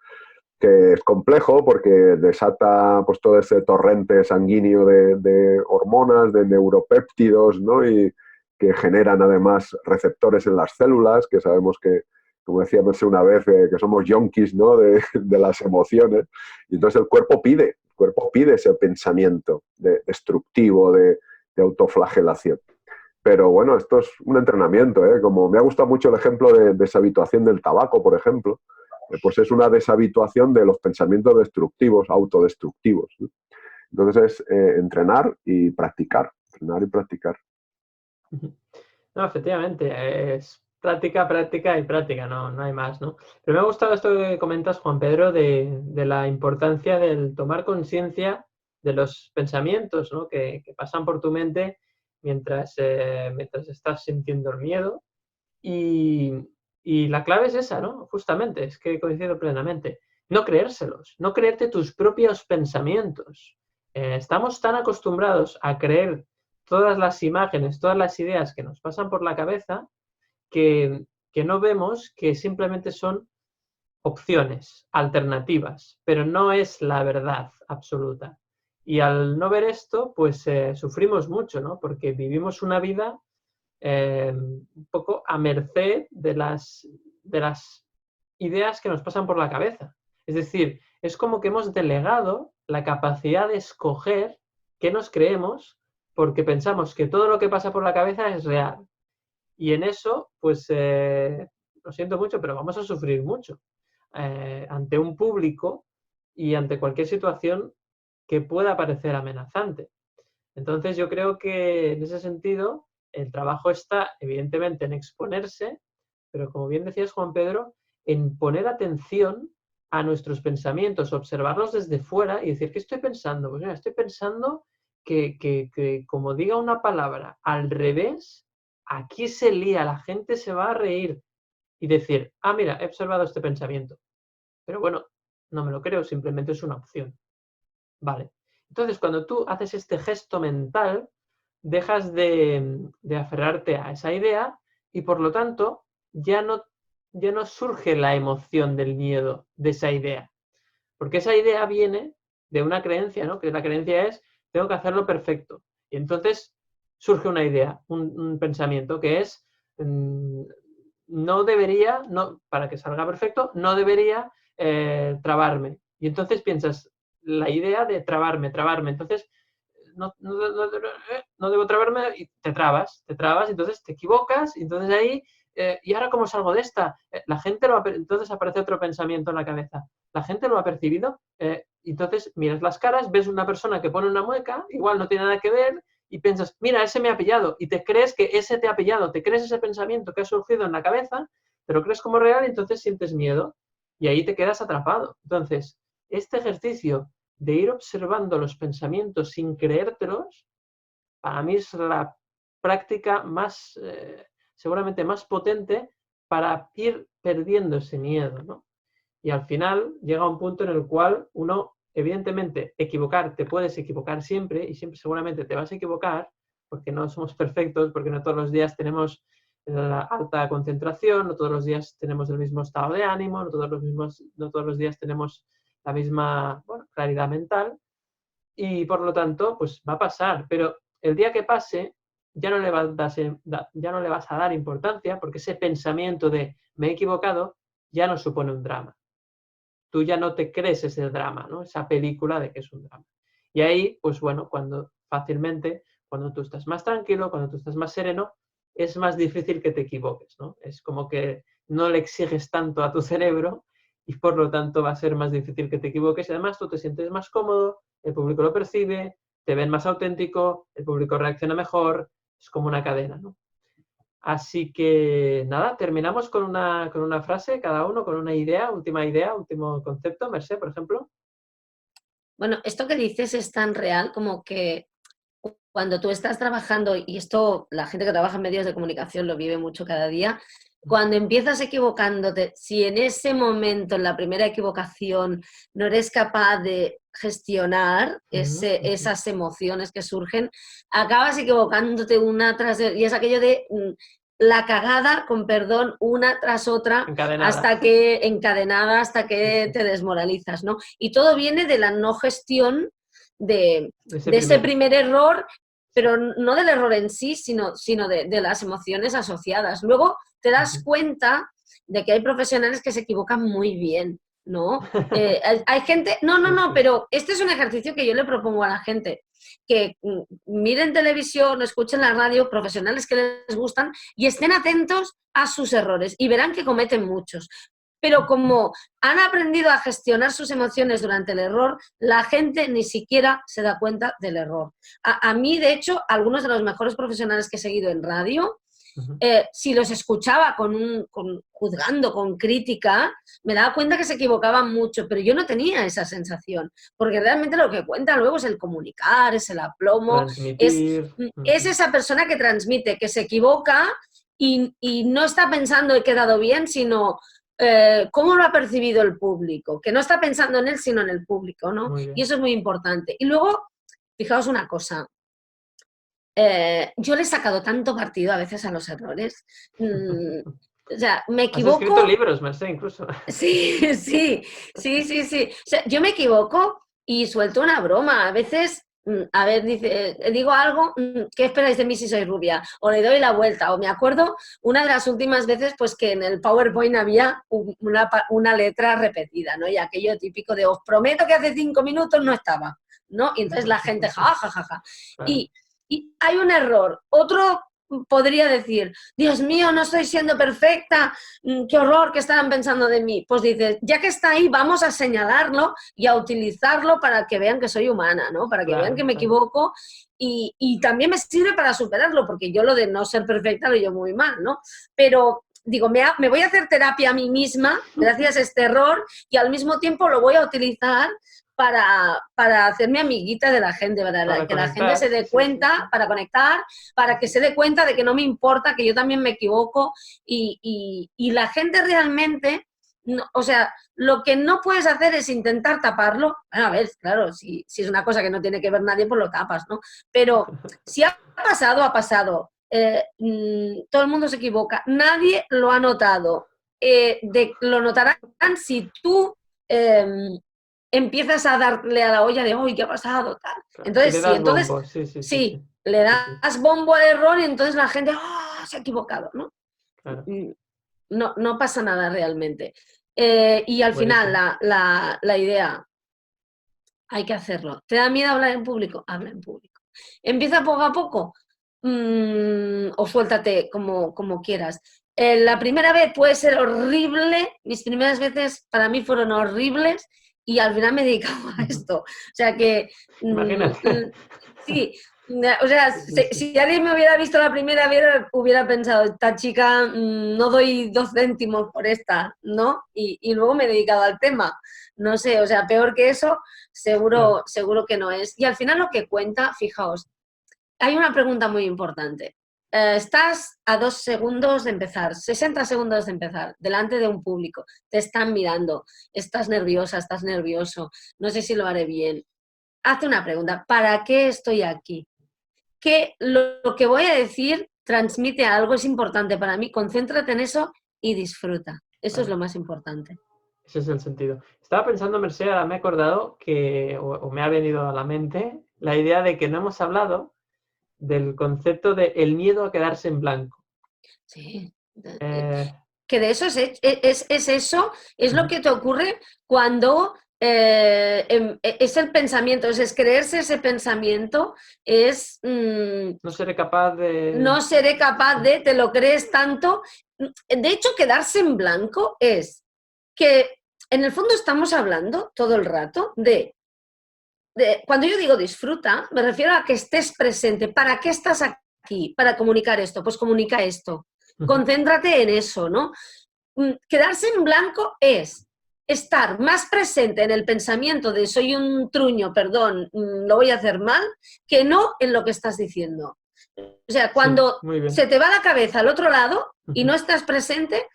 que es complejo porque desata pues, todo ese torrente sanguíneo de hormonas, de neuropéptidos, ¿no? Y que generan además receptores en las células, que sabemos que, como decía Mercedes una vez, que somos yonkis, ¿no? de las emociones. Y entonces el cuerpo pide ese pensamiento destructivo, de autoflagelación. Pero bueno, esto es un entrenamiento, ¿eh? Como me ha gustado mucho el ejemplo de deshabituación del tabaco, por ejemplo, pues es una deshabituación de los pensamientos destructivos, autodestructivos, ¿no? Entonces es entrenar y practicar, entrenar y practicar. No, efectivamente, es práctica, práctica y práctica, no hay más, ¿no? Pero me ha gustado esto que comentas, Juan Pedro, de la importancia del tomar conciencia de los pensamientos, ¿no? que pasan por tu mente mientras estás sintiendo el miedo. Y la clave es esa, ¿no? Justamente, es que coincido plenamente. No creérselos, no creerte tus propios pensamientos. Estamos tan acostumbrados a creer todas las imágenes, todas las ideas que nos pasan por la cabeza, que no vemos que simplemente son opciones, alternativas, pero no es la verdad absoluta. Y al no ver esto, pues sufrimos mucho, ¿no? Porque vivimos una vida un poco a merced de las ideas que nos pasan por la cabeza. Es decir, es como que hemos delegado la capacidad de escoger qué nos creemos porque pensamos que todo lo que pasa por la cabeza es real. Y en eso, pues, lo siento mucho, pero vamos a sufrir mucho ante un público y ante cualquier situación que pueda parecer amenazante. Entonces, yo creo que en ese sentido el trabajo está evidentemente en exponerse, pero como bien decías, Juan Pedro, en poner atención a nuestros pensamientos, observarlos desde fuera y decir, ¿qué estoy pensando? Pues mira, estoy pensando que como diga una palabra al revés, aquí se lía, la gente se va a reír y decir, ah, mira, he observado este pensamiento. Pero bueno, no me lo creo, simplemente es una opción. Vale. Entonces, cuando tú haces este gesto mental, dejas de aferrarte a esa idea y por lo tanto ya no surge la emoción del miedo de esa idea. Porque esa idea viene de una creencia, ¿no? Que la creencia es, tengo que hacerlo perfecto. Y entonces surge una idea, un pensamiento que es, no debería, para que salga perfecto, no debería trabarme. Y entonces piensas, la idea de trabarme. Entonces, no debo trabarme y te trabas, entonces te equivocas, y entonces ahí, ¿y ahora cómo salgo de esta? La gente entonces aparece otro pensamiento en la cabeza. La gente lo ha percibido, entonces miras las caras, ves una persona que pone una mueca, igual no tiene nada que ver, y piensas, mira, ese me ha pillado, y te crees que ese te ha pillado, te crees ese pensamiento que ha surgido en la cabeza, te lo crees como real y entonces sientes miedo, y ahí te quedas atrapado. Entonces, este ejercicio de ir observando los pensamientos sin creértelos, para mí es la práctica más, seguramente más potente para ir perdiendo ese miedo, ¿no? Y al final llega un punto en el cual uno, evidentemente, te puedes equivocar siempre y siempre seguramente te vas a equivocar porque no somos perfectos, porque no todos los días tenemos la alta concentración, no todos los días tenemos el mismo estado de ánimo, no todos los días tenemos la misma, bueno, claridad mental y por lo tanto, pues va a pasar. Pero el día que pase, ya no le vas a dar importancia porque ese pensamiento de me he equivocado ya no supone un drama. Tú ya no te crees ese drama, ¿no? Esa película de que es un drama. Y ahí, pues bueno, cuando tú estás más tranquilo, cuando tú estás más sereno, es más difícil que te equivoques, ¿no? Es como que no le exiges tanto a tu cerebro y por lo tanto va a ser más difícil que te equivoques y además tú te sientes más cómodo, el público lo percibe, te ven más auténtico, el público reacciona mejor, es como una cadena, ¿no? Así que nada, terminamos con una frase, cada uno con una idea, último concepto. Mercé, por ejemplo. Bueno, esto que dices es tan real como que cuando tú estás trabajando, y esto la gente que trabaja en medios de comunicación lo vive mucho cada día, cuando empiezas equivocándote, si en ese momento, en la primera equivocación, no eres capaz de gestionar esas emociones que surgen, acabas equivocándote una tras y es aquello de la cagada, con perdón, una tras otra, encadenada hasta que te desmoralizas, ¿no? Y todo viene de la no gestión de ese primer error, pero no del error en sí, sino de las emociones asociadas. Luego te das cuenta de que hay profesionales que se equivocan muy bien, ¿no? Hay gente... No, pero este es un ejercicio que yo le propongo a la gente, que miren televisión, escuchen la radio, profesionales que les gustan y estén atentos a sus errores y verán que cometen muchos. Pero como han aprendido a gestionar sus emociones durante el error, la gente ni siquiera se da cuenta del error. A mí, de hecho, algunos de los mejores profesionales que he seguido en radio, si los escuchaba juzgando, con crítica, me daba cuenta que se equivocaban mucho, pero yo no tenía esa sensación, porque realmente lo que cuenta luego es el comunicar, es el aplomo, es esa persona que transmite, que se equivoca y no está pensando he quedado bien, sino... cómo lo ha percibido el público, que no está pensando en él, sino en el público, ¿no? Y eso es muy importante. Y luego, fijaos una cosa, yo le he sacado tanto partido a veces a los errores. O sea, me equivoco... Has escrito libros, Mercè, incluso. Sí. O sea, yo me equivoco y suelto una broma. A veces... A ver, digo algo, ¿qué esperáis de mí si soy rubia? O le doy la vuelta, o me acuerdo una de las últimas veces pues que en el PowerPoint había una letra repetida, ¿no? Y aquello típico de os prometo que hace 5 minutos no estaba, ¿no? Y entonces la gente ja. Y hay un error. Otro podría decir, Dios mío, no estoy siendo perfecta, qué horror, ¿qué estarán pensando de mí? Pues dices, ya que está ahí, vamos a señalarlo y a utilizarlo para que vean que soy humana, ¿no? Para que vean que me equivoco y también me sirve para superarlo, porque yo lo de no ser perfecta lo llevo muy mal, ¿no? Pero digo, me voy a hacer terapia a mí misma gracias a este error y al mismo tiempo lo voy a utilizar para hacerme amiguita de la gente, para que la gente se dé cuenta, para conectar, para que se dé cuenta de que no me importa, que yo también me equivoco y la gente realmente, no, o sea, lo que no puedes hacer es intentar taparlo. Bueno, a ver, claro, si es una cosa que no tiene que ver nadie, pues lo tapas, ¿no? Pero si ha pasado, ha pasado. Todo el mundo se equivoca, nadie lo ha notado. Lo notarán si tú... empiezas a darle a la olla de, ¡uy, qué ha pasado! Tal. Entonces, le das bombo al error y entonces la gente, ¡oh, se ha equivocado! ¿No? Claro. No pasa nada realmente. Y al final, la idea, hay que hacerlo. ¿Te da miedo hablar en público? Habla en público. Empieza poco a poco o suéltate como quieras. La primera vez puede ser horrible, mis primeras veces para mí fueron horribles, y al final me he dedicado a esto. O sea que... sí. O sea, si alguien me hubiera visto la primera vez, hubiera pensado, esta chica no doy 2 céntimos por esta, ¿no? Y luego me he dedicado al tema. No sé, o sea, peor que eso, seguro que no es. Y al final lo que cuenta, fijaos, hay una pregunta muy importante. Estás a 2 segundos de empezar, 60 segundos de empezar, delante de un público, te están mirando, estás nerviosa, estás nervioso, no sé si lo haré bien. Hazte una pregunta, ¿para qué estoy aquí? Que lo que voy a decir transmite algo, es importante para mí, concéntrate en eso y disfruta. Eso es lo más importante. Ese es el sentido. Estaba pensando, Mercè, ahora me he acordado que, o me ha venido a la mente, la idea de que no hemos hablado del concepto de el miedo a quedarse en blanco. Sí. Que de eso es eso, es lo que te ocurre cuando es el pensamiento, es creerse ese pensamiento, es... no seré capaz de... No seré capaz de, te lo crees tanto. De hecho, quedarse en blanco es que en el fondo estamos hablando todo el rato de cuando yo digo disfruta, me refiero a que estés presente. ¿Para qué estás aquí? Para comunicar esto. Pues comunica esto. Concéntrate en eso, ¿no? Quedarse en blanco es estar más presente en el pensamiento de soy un truño, perdón, lo voy a hacer mal, que no en lo que estás diciendo. O sea, cuando se te va la cabeza al otro lado y no estás presente,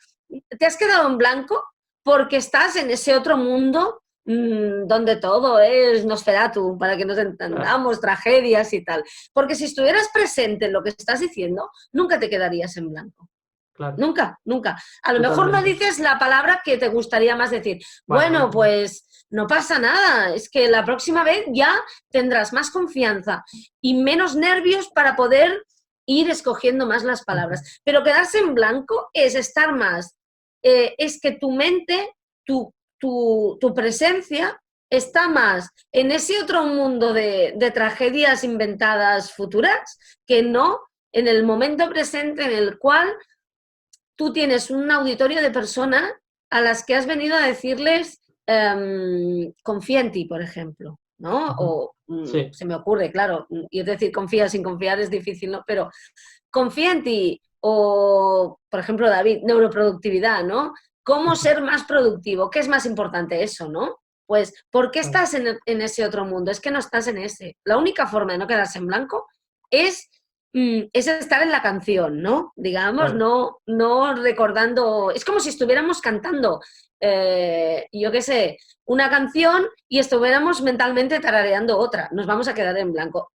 te has quedado en blanco porque estás en ese otro mundo donde todo es Nosferatu, para que nos entendamos, tragedias y tal. Porque si estuvieras presente en lo que estás diciendo, nunca te quedarías en blanco. Claro. Nunca, nunca. A lo mejor no dices la palabra que te gustaría más decir. Bueno, pues no pasa nada. Es que la próxima vez ya tendrás más confianza y menos nervios para poder ir escogiendo más las palabras. Pero quedarse en blanco es estar más. Es que tu mente, tu presencia está más en ese otro mundo de tragedias inventadas futuras que no en el momento presente en el cual tú tienes un auditorio de personas a las que has venido a decirles confía en ti, por ejemplo, ¿no? O se me ocurre, claro, y es decir, confía sin confiar es difícil, ¿no? Pero confía en ti, o, por ejemplo, David, neuroproductividad, ¿no? ¿Cómo ser más productivo? ¿Qué es más importante eso, no? Pues, ¿por qué estás en ese otro mundo? Es que no estás en ese. La única forma de no quedarse en blanco es estar en la canción, ¿no? Digamos, no recordando... Es como si estuviéramos cantando, yo qué sé, una canción y estuviéramos mentalmente tarareando otra. Nos vamos a quedar en blanco.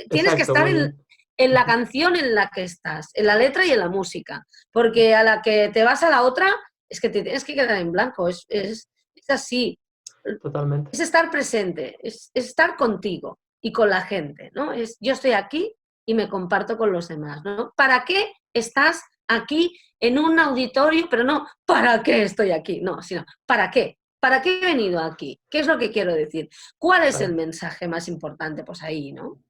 Tienes que estar en la canción en la que estás, en la letra y en la música. Porque a la que te vas a la otra, es que te tienes que quedar en blanco. Es así. Totalmente. Es estar presente, es estar contigo y con la gente, ¿no? Yo estoy aquí y me comparto con los demás, ¿no? ¿Para qué estás aquí en un auditorio? Pero no, ¿para qué estoy aquí? No, sino, ¿para qué? ¿Para qué he venido aquí? ¿Qué es lo que quiero decir? ¿Cuál es el mensaje más importante? Pues ahí, ¿no?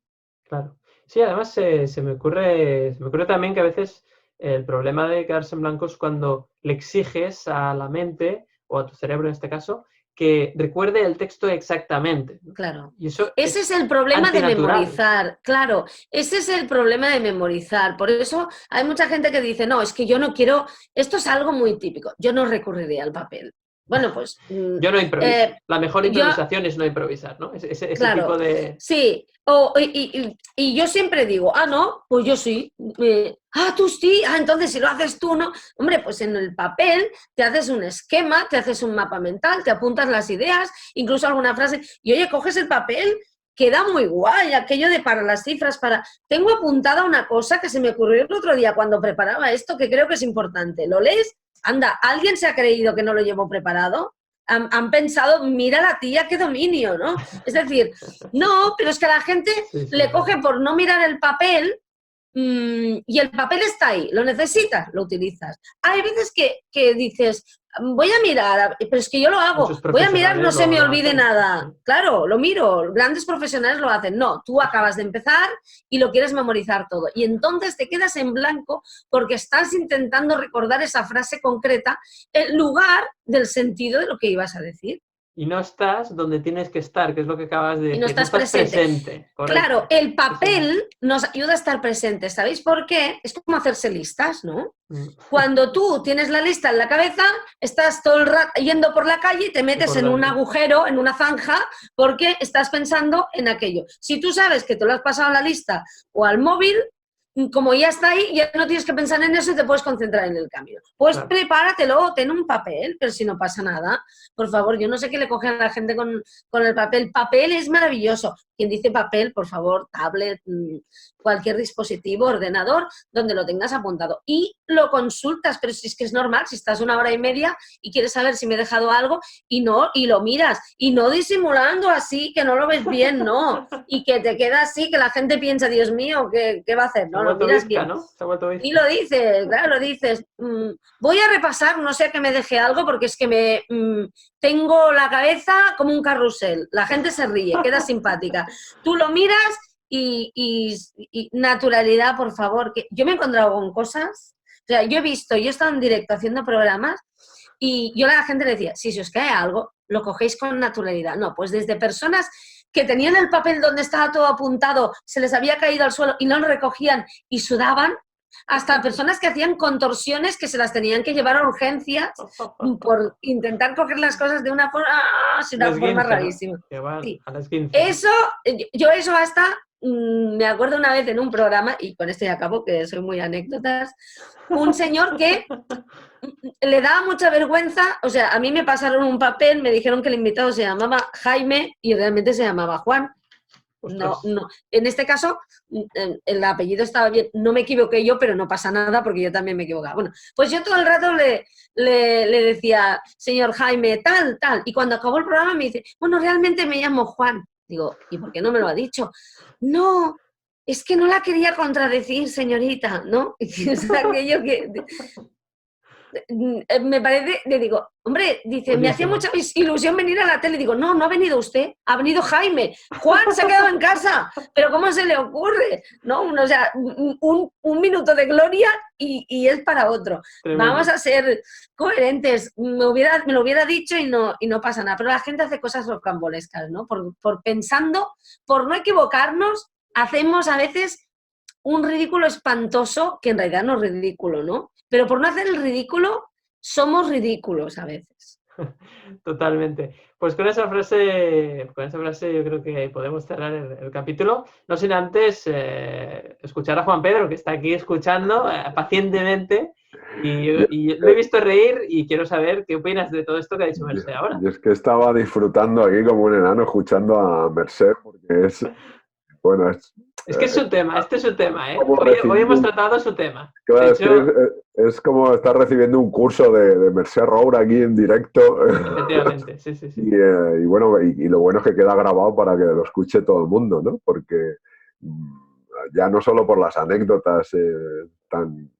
Claro. Sí, además se me ocurre también que a veces el problema de quedarse en blanco es cuando le exiges a la mente, o a tu cerebro en este caso, que recuerde el texto exactamente. Claro. Y eso ese es el problema de memorizar, claro, ese es el problema de memorizar. Por eso hay mucha gente que dice, no, es que yo no quiero, esto es algo muy típico, yo no recurriría al papel. Bueno, pues... yo no improviso. La mejor improvisación es no improvisar, ¿no? Ese claro, tipo de... Sí, y yo siempre digo, no, pues yo sí. Tú sí, entonces si lo haces tú, ¿no? Hombre, pues en el papel te haces un esquema, te haces un mapa mental, te apuntas las ideas, incluso alguna frase, y oye, coges el papel, queda muy guay, aquello de para las cifras, Tengo apuntada una cosa que se me ocurrió el otro día cuando preparaba esto, que creo que es importante. ¿Lo lees? Anda, ¿alguien se ha creído que no lo llevo preparado? Han pensado, mira la tía, qué dominio, ¿no? Es decir, no, pero es que a la gente le coge por no mirar el papel y el papel está ahí, lo necesitas, lo utilizas. Hay veces que dices, voy a mirar, pero es que yo lo hago, voy a mirar, no se me olvide nada. Claro, lo miro, grandes profesionales lo hacen. No, tú acabas de empezar y lo quieres memorizar todo. Y entonces te quedas en blanco porque estás intentando recordar esa frase concreta en lugar del sentido de lo que ibas a decir. Y no estás donde tienes que estar, que es lo que acabas de decir. Y no estás presente. Claro, el papel nos ayuda a estar presentes. ¿Sabéis por qué? Es como hacerse listas, ¿no? Cuando tú tienes la lista en la cabeza, estás todo el rato yendo por la calle y te metes en un agujero, en una zanja, porque estás pensando en aquello. Si tú sabes que te lo has pasado a la lista o al móvil, como ya está ahí, ya no tienes que pensar en eso y te puedes concentrar en el cambio. Pues prepáratelo, ten un papel, pero si no pasa nada, por favor, yo no sé qué le coge a la gente con el papel. Papel es maravilloso. Quien dice papel, por favor, tablet, cualquier dispositivo, ordenador, donde lo tengas apuntado. Y lo consultas, pero si es que es normal, si estás 1 hora y media y quieres saber si me he dejado algo y lo miras, y no disimulando así, que no lo ves bien, no, y que te queda así, que la gente piensa, Dios mío, ¿qué va a hacer? No, lo miras bien. ¿No? Y lo dices, claro, lo dices. Voy a repasar, no sé que me deje algo, porque es que tengo la cabeza como un carrusel. La gente se ríe, queda simpática. Tú lo miras y naturalidad, por favor. Que yo me he encontrado con cosas, o sea, yo he estado en directo haciendo programas y yo a la gente le decía, si os cae algo, lo cogéis con naturalidad. No, pues desde personas que tenían el papel donde estaba todo apuntado, se les había caído al suelo y no lo recogían y sudaban, Hasta personas que hacían contorsiones que se las tenían que llevar a urgencias por intentar coger las cosas de una forma rarísima. ¿No? Que van Sí. a las 15. Eso, yo eso hasta, me acuerdo una vez en un programa, y con esto ya acabo, que soy muy anécdotas, un señor que le daba mucha vergüenza, o sea, a mí me pasaron un papel, me dijeron que el invitado se llamaba Jaime y realmente se llamaba Juan. No, en este caso el apellido estaba bien, no me equivoqué yo, pero no pasa nada porque yo también me equivocaba. Bueno, pues yo todo el rato le decía, señor Jaime, tal, y cuando acabó el programa me dice, bueno, realmente me llamo Juan. Digo, ¿y por qué no me lo ha dicho? No, es que no la quería contradecir, señorita, ¿no? Es aquello que... me parece, le digo, hombre, dice, me hacía mucha ilusión venir a la tele. Digo, no ha venido usted, ha venido Jaime. Juan se ha quedado en casa, pero ¿cómo se le ocurre? ¿No? O sea, un minuto de gloria y es para otro. Tremendo. Vamos a ser coherentes. Me lo hubiera dicho y no pasa nada. Pero la gente hace cosas rocambolescas, ¿no? Por pensando, por no equivocarnos, hacemos a veces un ridículo espantoso, que en realidad no es ridículo, ¿no? Pero por no hacer el ridículo, somos ridículos a veces. Totalmente. Pues con esa frase yo creo que podemos cerrar el capítulo. No sin antes escuchar a Juan Pedro, que está aquí escuchando pacientemente, y lo he visto reír y quiero saber qué opinas de todo esto que ha dicho Mercè ahora. Y es que estaba disfrutando aquí como un enano escuchando a Mercè, porque es, bueno, es que es su tema, este es su tema, ¿eh? Hoy hemos tratado su tema. Claro, hecho, es como estar recibiendo un curso de Mercè Roura aquí en directo. Efectivamente, sí. Y bueno, y lo bueno es que queda grabado para que lo escuche todo el mundo, ¿no? Porque ya no solo por las anécdotas tan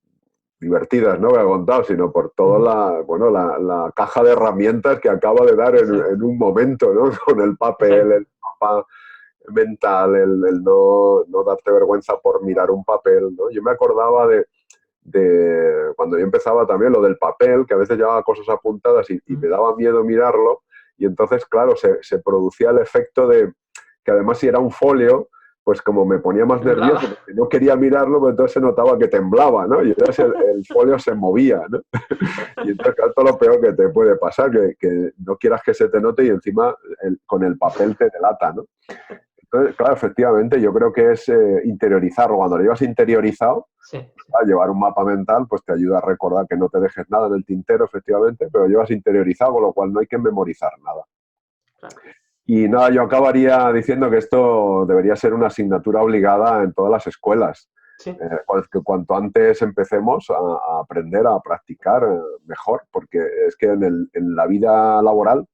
divertidas, ¿no?, que ha contado, sino por toda la caja de herramientas que acaba de dar en un momento, ¿no? Con el papel, el mapa mental, el no darte vergüenza por mirar un papel, ¿no? Yo me acordaba de cuando yo empezaba también lo del papel, que a veces llevaba cosas apuntadas y me daba miedo mirarlo, y entonces, claro, se producía el efecto de que además si era un folio, pues como me ponía más nervioso, porque no quería mirarlo, pues entonces se notaba que temblaba, ¿no? Y entonces el folio se movía, ¿no? Y entonces, claro, todo lo peor que te puede pasar, que no quieras que se te note y encima con el papel te delata, ¿no? Entonces, claro, efectivamente, yo creo que es interiorizarlo. Cuando lo llevas interiorizado, llevar un mapa mental, pues te ayuda a recordar que no te dejes nada en el tintero, efectivamente, pero lo llevas interiorizado, con lo cual no hay que memorizar nada. Claro. Y nada, yo acabaría diciendo que esto debería ser una asignatura obligada en todas las escuelas. Sí. Que cuanto antes empecemos a aprender, a practicar mejor, porque es que en la vida laboral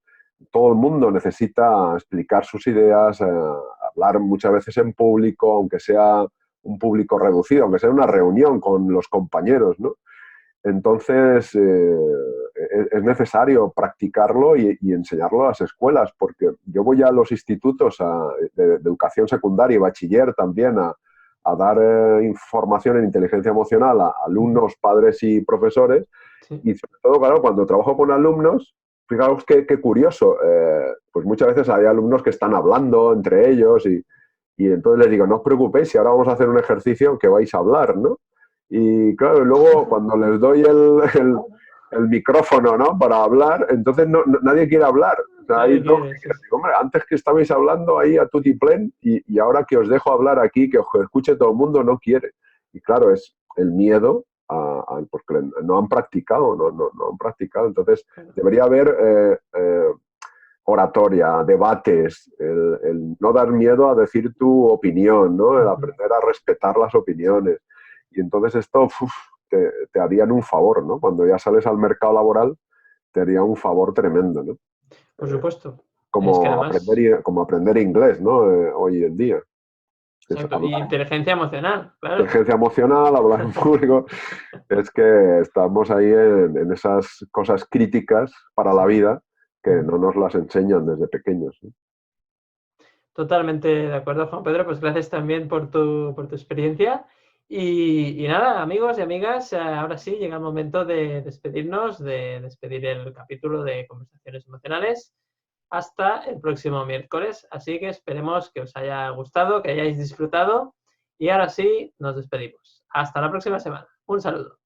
todo el mundo necesita explicar sus ideas, hablar muchas veces en público, aunque sea un público reducido, aunque sea una reunión con los compañeros, ¿no? Entonces, es necesario practicarlo y enseñarlo a las escuelas, porque yo voy a los institutos de educación secundaria y bachiller también a dar información en inteligencia emocional a alumnos, padres y profesores, y sobre todo, claro, cuando trabajo con alumnos, fijaos qué curioso, pues muchas veces hay alumnos que están hablando entre ellos y entonces les digo, no os preocupéis, si ahora vamos a hacer un ejercicio que vais a hablar, ¿no? Y claro, luego cuando les doy el micrófono, ¿no?, para hablar, entonces nadie quiere hablar. O sea, ahí digo, hombre, antes que estabais hablando ahí a tutiplén y ahora que os dejo hablar aquí, que os escuche todo el mundo, no quiere. Y claro, es el miedo porque no han practicado, no han practicado. Entonces, debería haber oratoria, debates, el no dar miedo a decir tu opinión, ¿no?, el aprender a respetar las opiniones. Y entonces esto te harían un favor, ¿no? Cuando ya sales al mercado laboral, te haría un favor tremendo, ¿no? Por supuesto. Como, es que además... aprender inglés, ¿no? Hoy en día. Exacto. Y inteligencia emocional, claro. Inteligencia emocional, hablar en público. Es que estamos ahí en esas cosas críticas para la vida que no nos las enseñan desde pequeños, ¿no? Totalmente de acuerdo, Juan Pedro. Pues gracias también por tu experiencia. Y nada, amigos y amigas, ahora sí llega el momento de despedirnos, de despedir el capítulo de Conversaciones Emocionales. Hasta el próximo miércoles. Así que esperemos que os haya gustado, que hayáis disfrutado Y ahora sí, nos despedimos. Hasta la próxima semana. Un saludo.